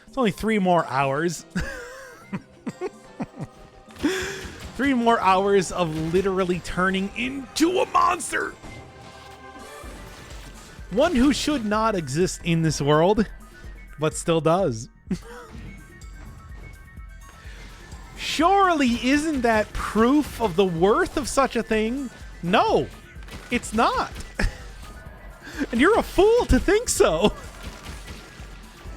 It's only 3 more hours. 3 more hours of literally turning into a monster. One who should not exist in this world, but still does. Surely isn't that proof of the worth of such a thing? No, it's not. And you're a fool to think so.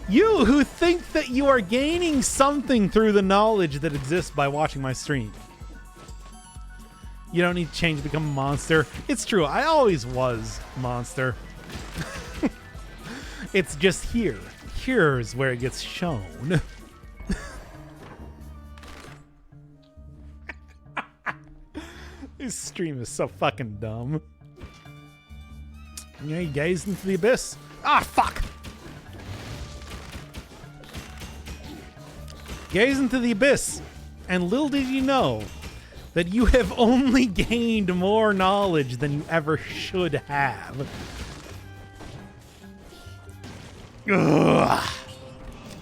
You who think that you are gaining something through the knowledge that exists by watching my stream. You don't need to change to become a monster. It's true, I always was a monster. It's just here. Here's where it gets shown. This stream is so fucking dumb. You know, you gaze into the abyss. Ah, fuck! Gaze into the abyss, and little did you know that you have only gained more knowledge than you ever should have. Ugh.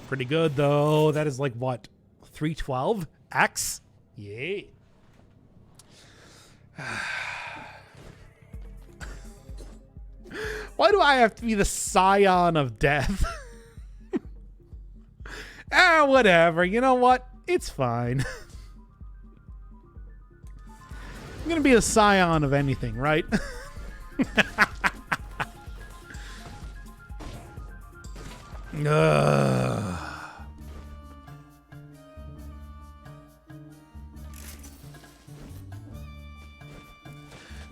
Pretty good, though. That is like, what, 312? X? Yay. Why do I have to be the scion of death? Whatever. You know what? It's fine. I'm gonna be a scion of anything, right?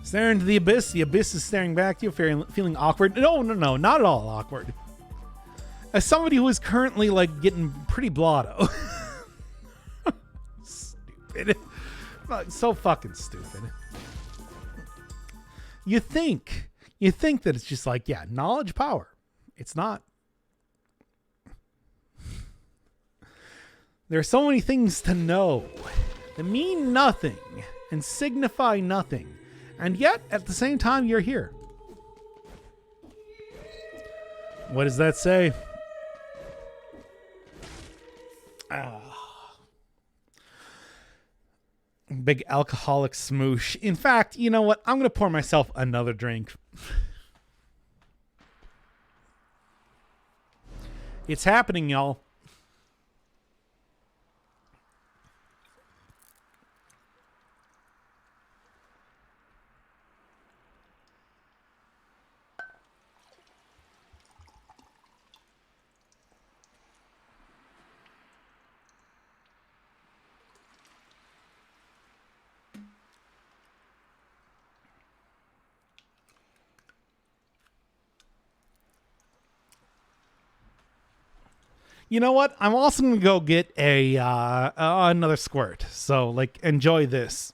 Staring into the abyss is staring back at you, feeling awkward. No, not at all awkward. As somebody who is currently like getting pretty blotto. Stupid. So fucking stupid. You think that it's just like, yeah, knowledge power. It's not. There are so many things to know that mean nothing and signify nothing. And yet, at the same time, you're here. What does that say? Big alcoholic smoosh. In fact, you know what? I'm going to pour myself another drink. It's happening, y'all. You know what? I'm also going to go get a another squirt. So, like, enjoy this.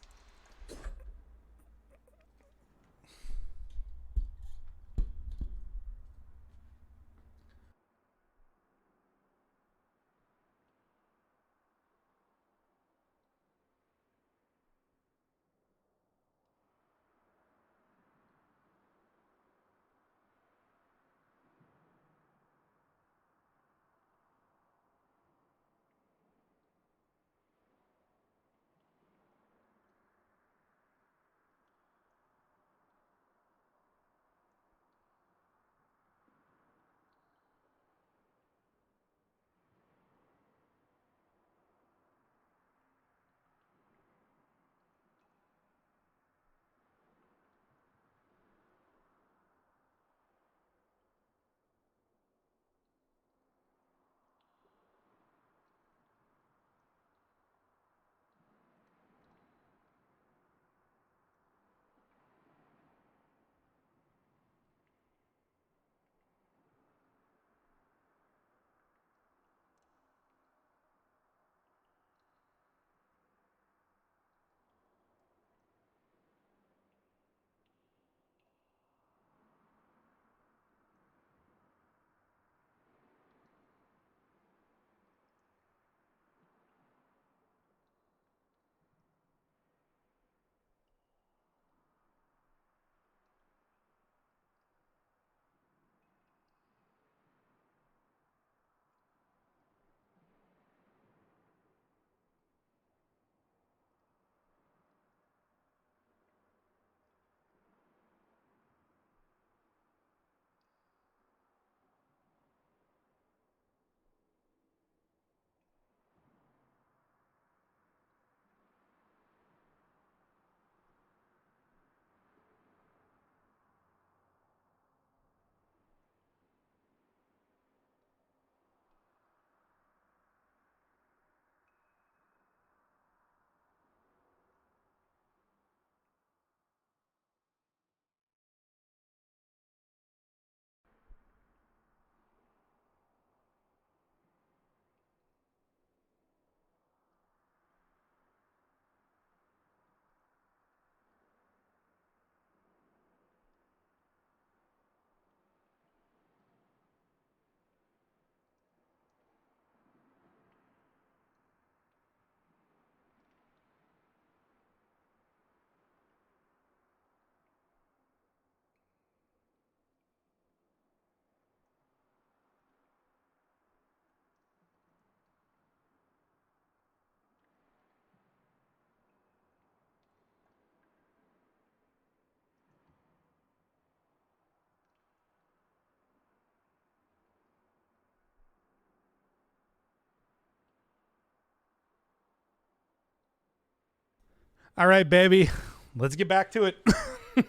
All right, baby. Let's get back to it. I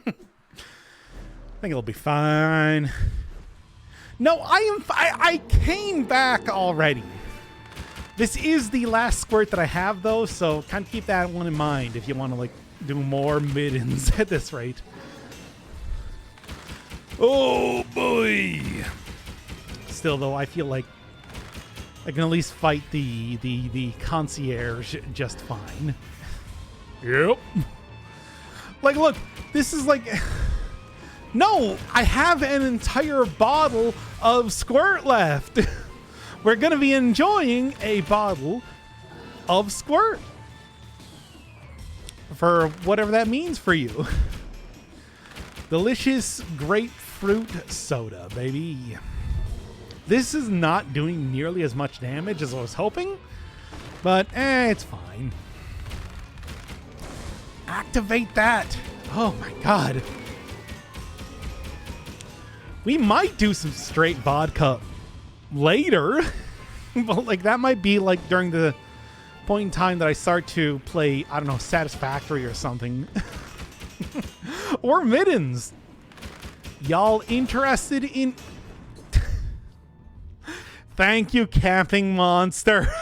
think it'll be fine. No, I came back already. This is the last squirt that I have, though, so kind of keep that one in mind if you want to, like, do more middens at this rate. Oh, boy. Still, though, I feel like I can at least fight the concierge just fine. Yep. Like, look, this is like... No, I have an entire bottle of squirt left. We're going to be enjoying a bottle of squirt. For whatever that means for you. Delicious grapefruit soda, baby. This is not doing nearly as much damage as I was hoping. But, it's fine. Activate that. Oh my god. We might do some straight vodka later. But like that might be like during the point in time that I start to play, I don't know, Satisfactory or something. Or middens. Y'all interested in... Thank you, Camping Monster.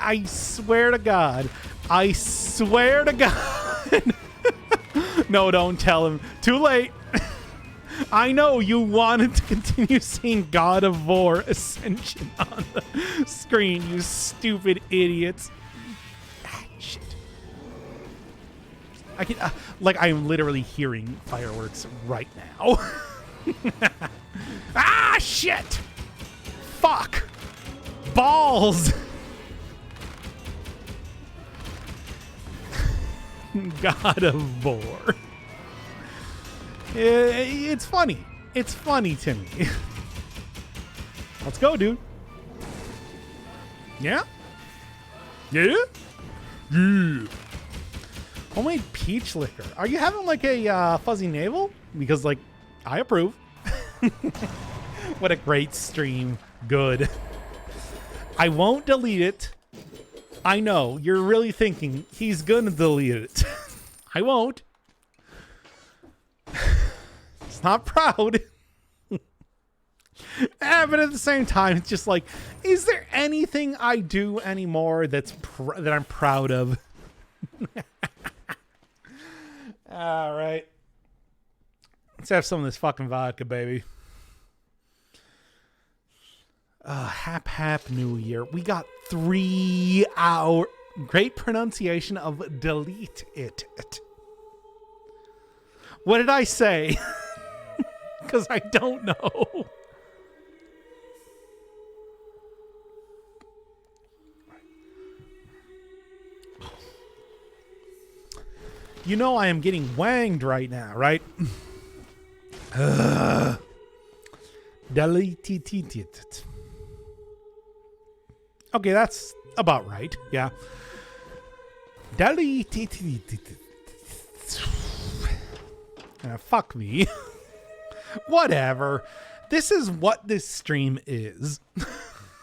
I swear to God. I swear to God. No, don't tell him. Too late. I know you wanted to continue seeing God of War Ascension on the screen, you stupid idiots. Ah, shit. I can, like, I'm literally hearing fireworks right now. Ah, shit. Fuck. Balls. God of War. It's funny. It's funny to me. Let's go, dude. Yeah? Yeah? Yeah. Homemade peach liquor. Are you having like a fuzzy navel? Because like, I approve. What a great stream. Good. I won't delete it. I know, you're really thinking he's gonna delete it. I won't. It's not proud. But at the same time, it's just like, is there anything I do anymore that I'm proud of? All right. Let's have some of this fucking vodka, baby. Hap New Year. We got 3 hours. Great pronunciation of delete it. What did I say? Because I don't know. You know I am getting wanged right now, right? Delete it. Okay, that's about right. Yeah. Delete it. Fuck me. Whatever. This is what this stream is.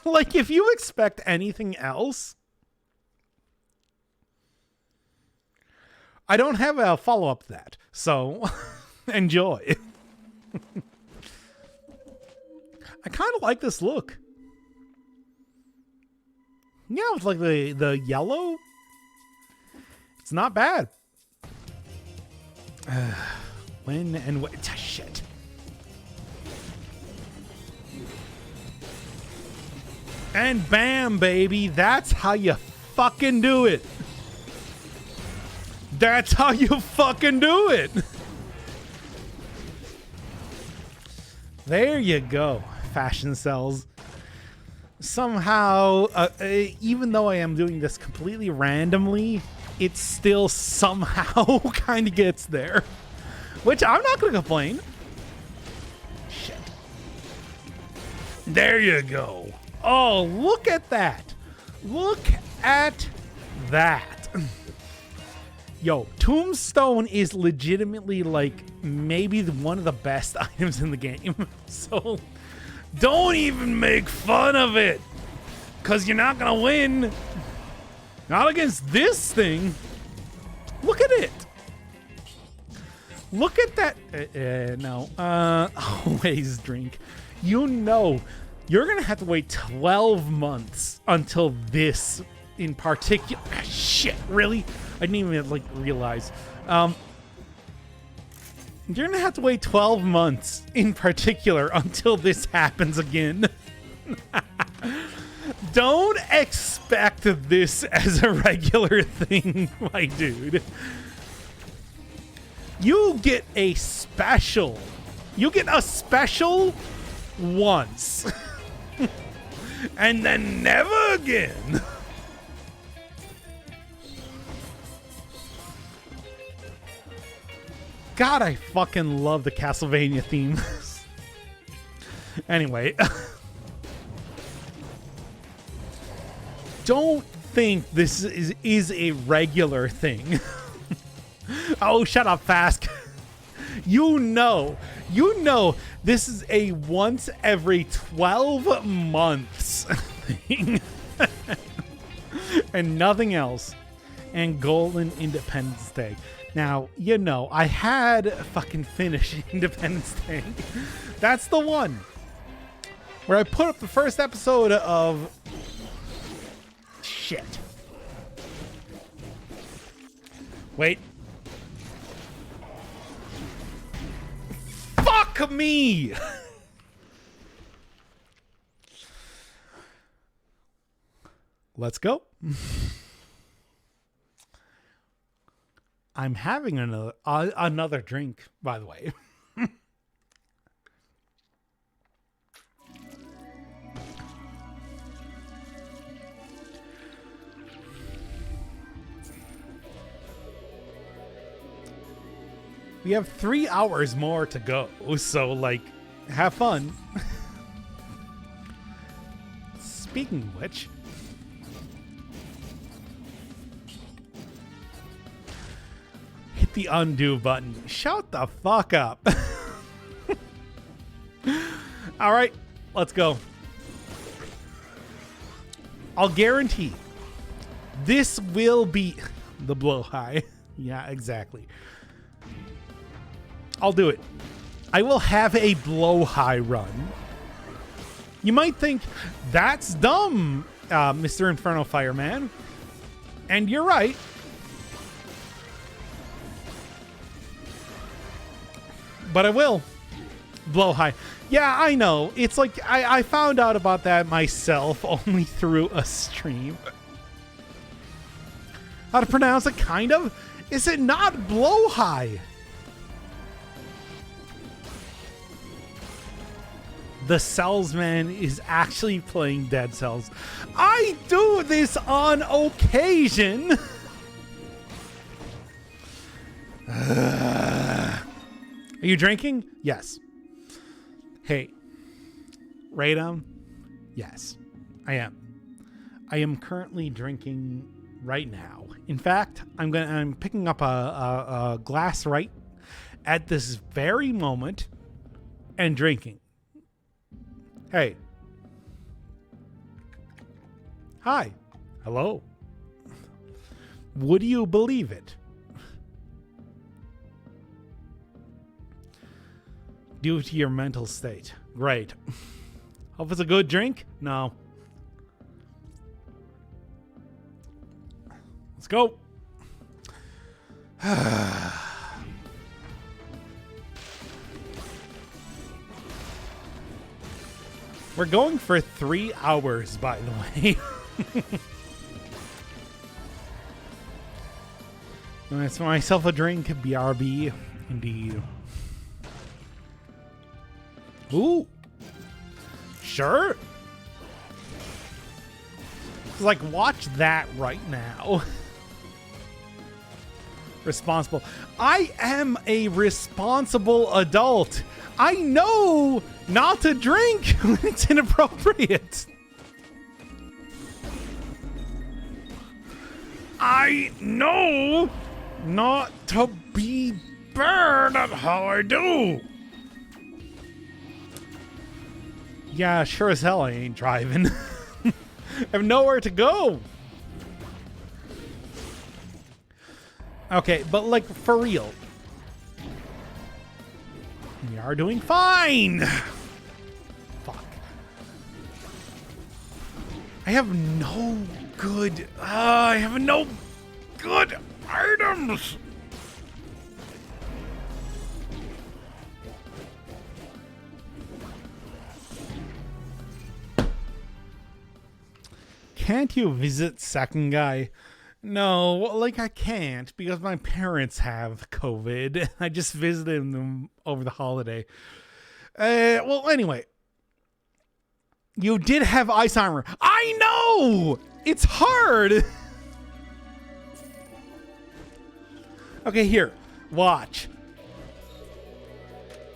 Like, if you expect anything else, I don't have a follow-up to that. So, enjoy. I kind of like this look. Yeah, with like the yellow. It's not bad. When and what? Shit. And bam, baby. That's how you fucking do it. That's how you fucking do it. There you go. Fashion sells. Somehow, even though I am doing this completely randomly, it still somehow kind of gets there. Which I'm not going to complain. Shit. There you go. Oh, look at that. Look at that. Yo, Tombstone is legitimately like maybe one of the best items in the game. So don't even make fun of it. Because you're not going to win. Not against this thing. Look at it. Look at that. No. Always drink. You know, you're going to have to wait 12 months until this in particular. Shit, really? I didn't even like realize. You're going to have to wait 12 months in particular until this happens again. Don't expect this as a regular thing, my dude. You get a special. You get a special once. And then never again. God, I fucking love the Castlevania theme. Anyway. Don't think this is a regular thing. Oh, shut up, Fask. You know this is a once every 12 months thing. And nothing else. And Golden Independence Day. Now, you know, I had fucking finished Independence Day. That's the one where I put up the first episode of... Shit. Wait. Fuck me! Let's go. I'm having another drink, by the way. We have 3 hours more to go, so, like, have fun. Speaking of which... hit the undo button. Shut the fuck up. Alright, let's go. I'll guarantee this will be the blow high. Yeah, exactly. I'll do it. I will have a blow high run. You might think, that's dumb, Mr. Inferno Fireman. And you're right. But I will. Blow high. Yeah, I know. It's like, I found out about that myself only through a stream. How to pronounce it, kind of? Is it not blow high? The Salesman is actually playing Dead Cells. I do this on occasion. Are you drinking? Yes. Hey. Radom? Yes, I am. I am currently drinking right now. In fact, I'm picking up a glass right at this very moment and drinking. Hey. Hi. Hello. Would you believe it? Due to your mental state. Great. Hope it's a good drink? No. Let's go. We're going for 3 hours, by the way. That's myself a drink, BRB, indeed. Ooh. Sure. Like, watch that right now. Responsible. I am a responsible adult. I know not to drink when it's inappropriate. I know not to be bad at how I do. Yeah, sure as hell I ain't driving. I have nowhere to go. Okay, but like for real. We are doing fine. Fuck. I have no good items. Can't you visit second guy? No, like I can't because my parents have COVID. I just visited them over the holiday. Well, anyway. You did have ice armor. I know! It's hard! Okay, here. Watch.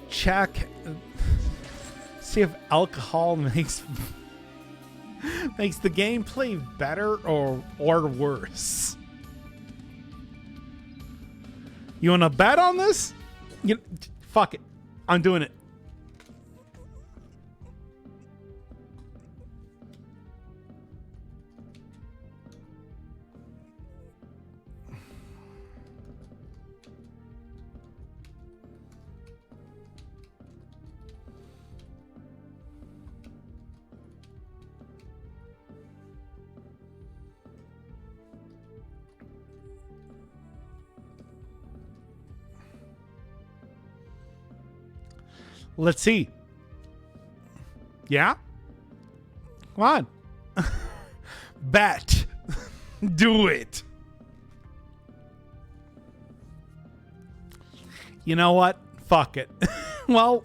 Check. See if alcohol makes the gameplay better or worse. You want to bet on this? Fuck it. I'm doing it. Let's see. Yeah? Come on. Bet. Do it. You know what? Fuck it. Well,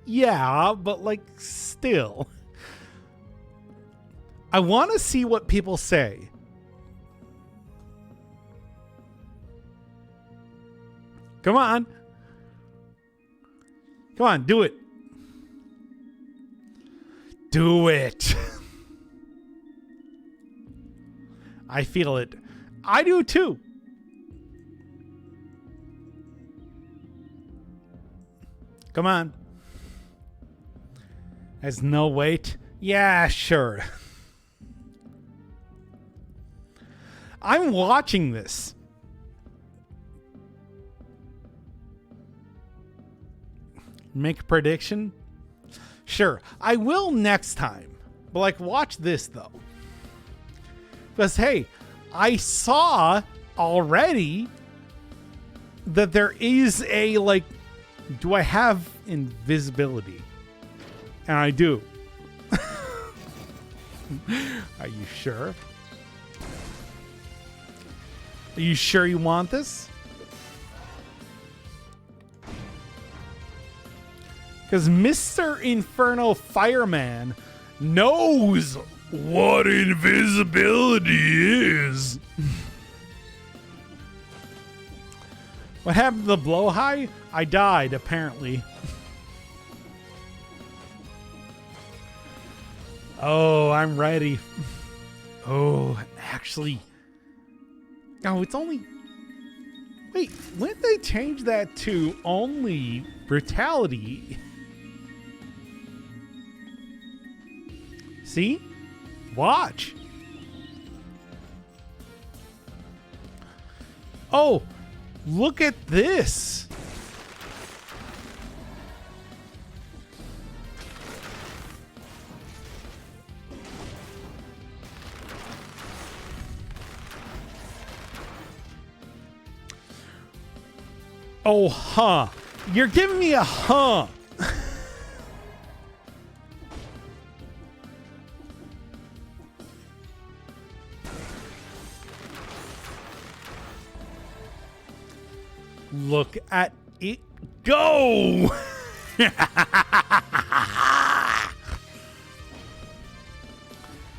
yeah, but like still. I want to see what people say. Come on. Come on, do it. Do it. I feel it. I do too. Come on. There's no weight. Yeah, sure. I'm watching this. Make a prediction? Sure, I will next time. But like, watch this though. Because hey, I saw already that there is a like, do I have invisibility? And I do. Are you sure? Are you sure you want this? Because Mr. Inferno Fireman knows what invisibility is. What happened to the blow high? I died, apparently. Oh, I'm ready. Oh, actually. Oh, it's only... Wait, when did they change that to only brutality? See? Watch. Oh, look at this. Oh, huh. You're giving me a huh. Look at it go.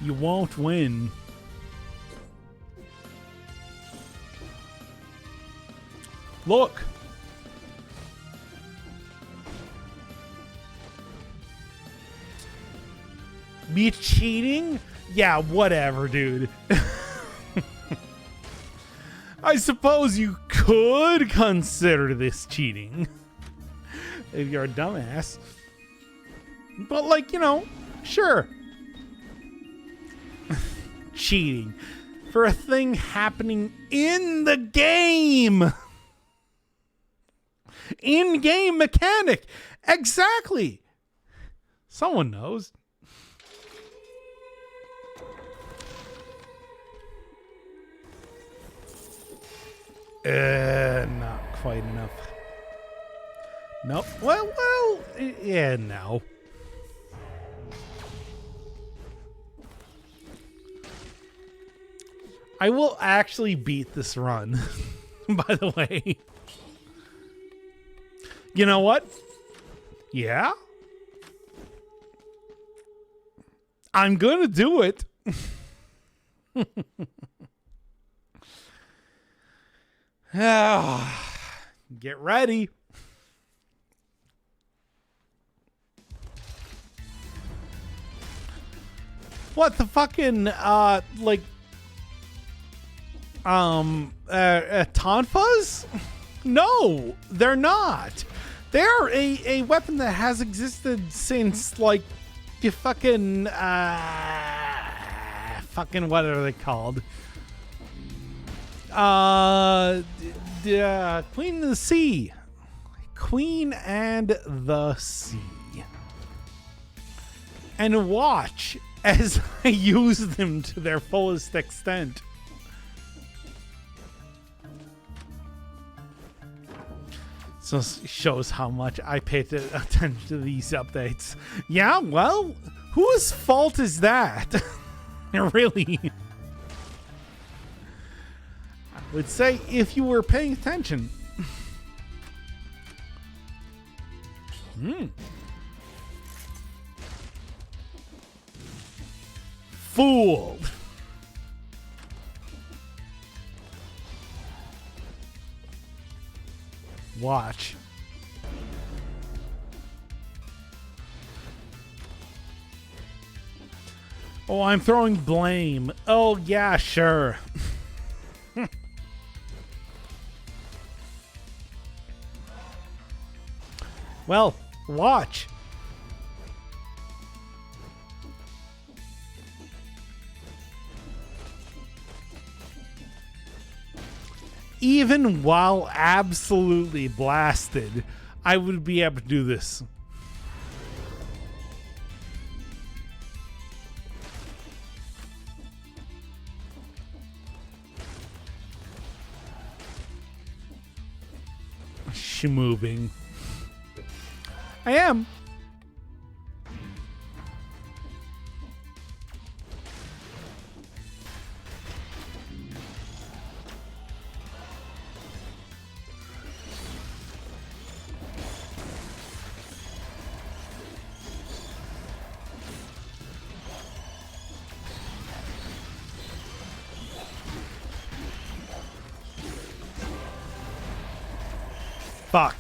You won't win. Look. Me cheating? Yeah, whatever, dude. I suppose you could consider this cheating. If you're a dumbass. But like, you know, sure. Cheating. for a thing happening in the game. In-game mechanic. Exactly. Someone knows. Not quite enough. Nope. Well, yeah, no. I will actually beat this run, by the way. You know what? Yeah? I'm gonna do it. Get ready. What the fucking tonfas? No, they're not. They're a weapon that has existed since like the fucking what are they called? Queen of the Sea. Queen and the Sea. And watch as I use them to their fullest extent. So shows how much I paid attention to these updates. Yeah, well, whose fault is that? Really? I would say if you were paying attention. Fooled. Watch. Oh, I'm throwing blame. Oh, yeah, sure. Well, watch. Even while absolutely blasted, I would be able to do this. Schmooving. I am. Fuck.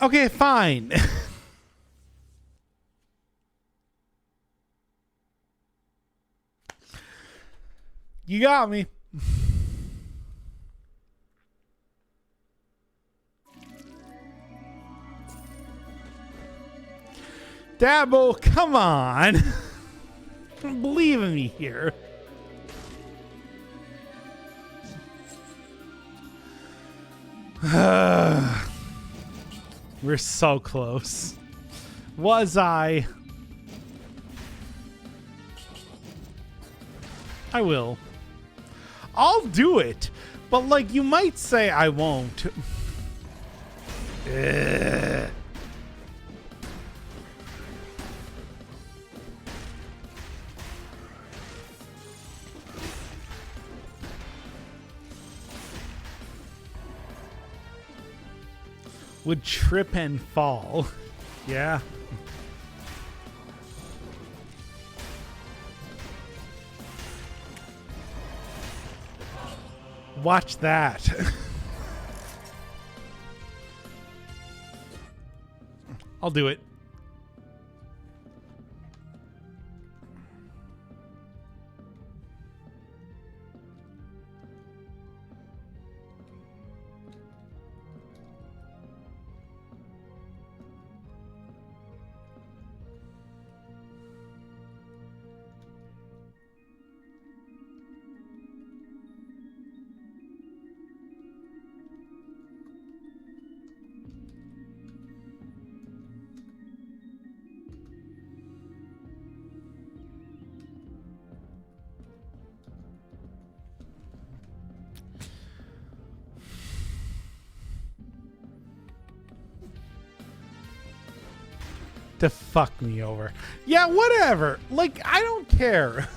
Okay, fine. You got me. Dabo, come on. Believe in me here. We're so close. Was I? I will. I'll do it. But like you might say I won't. Would trip and fall. Yeah. Watch that. I'll do it. to fuck me over. Yeah, whatever. Like, I don't care.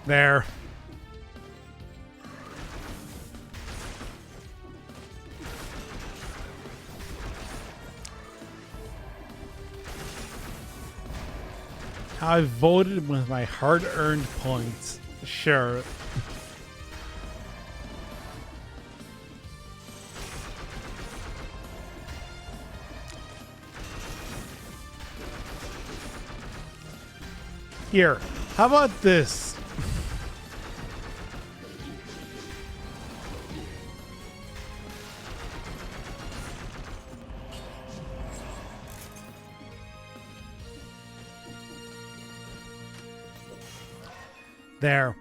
There. I voted with my hard-earned points. Sure. Here, how about this? There.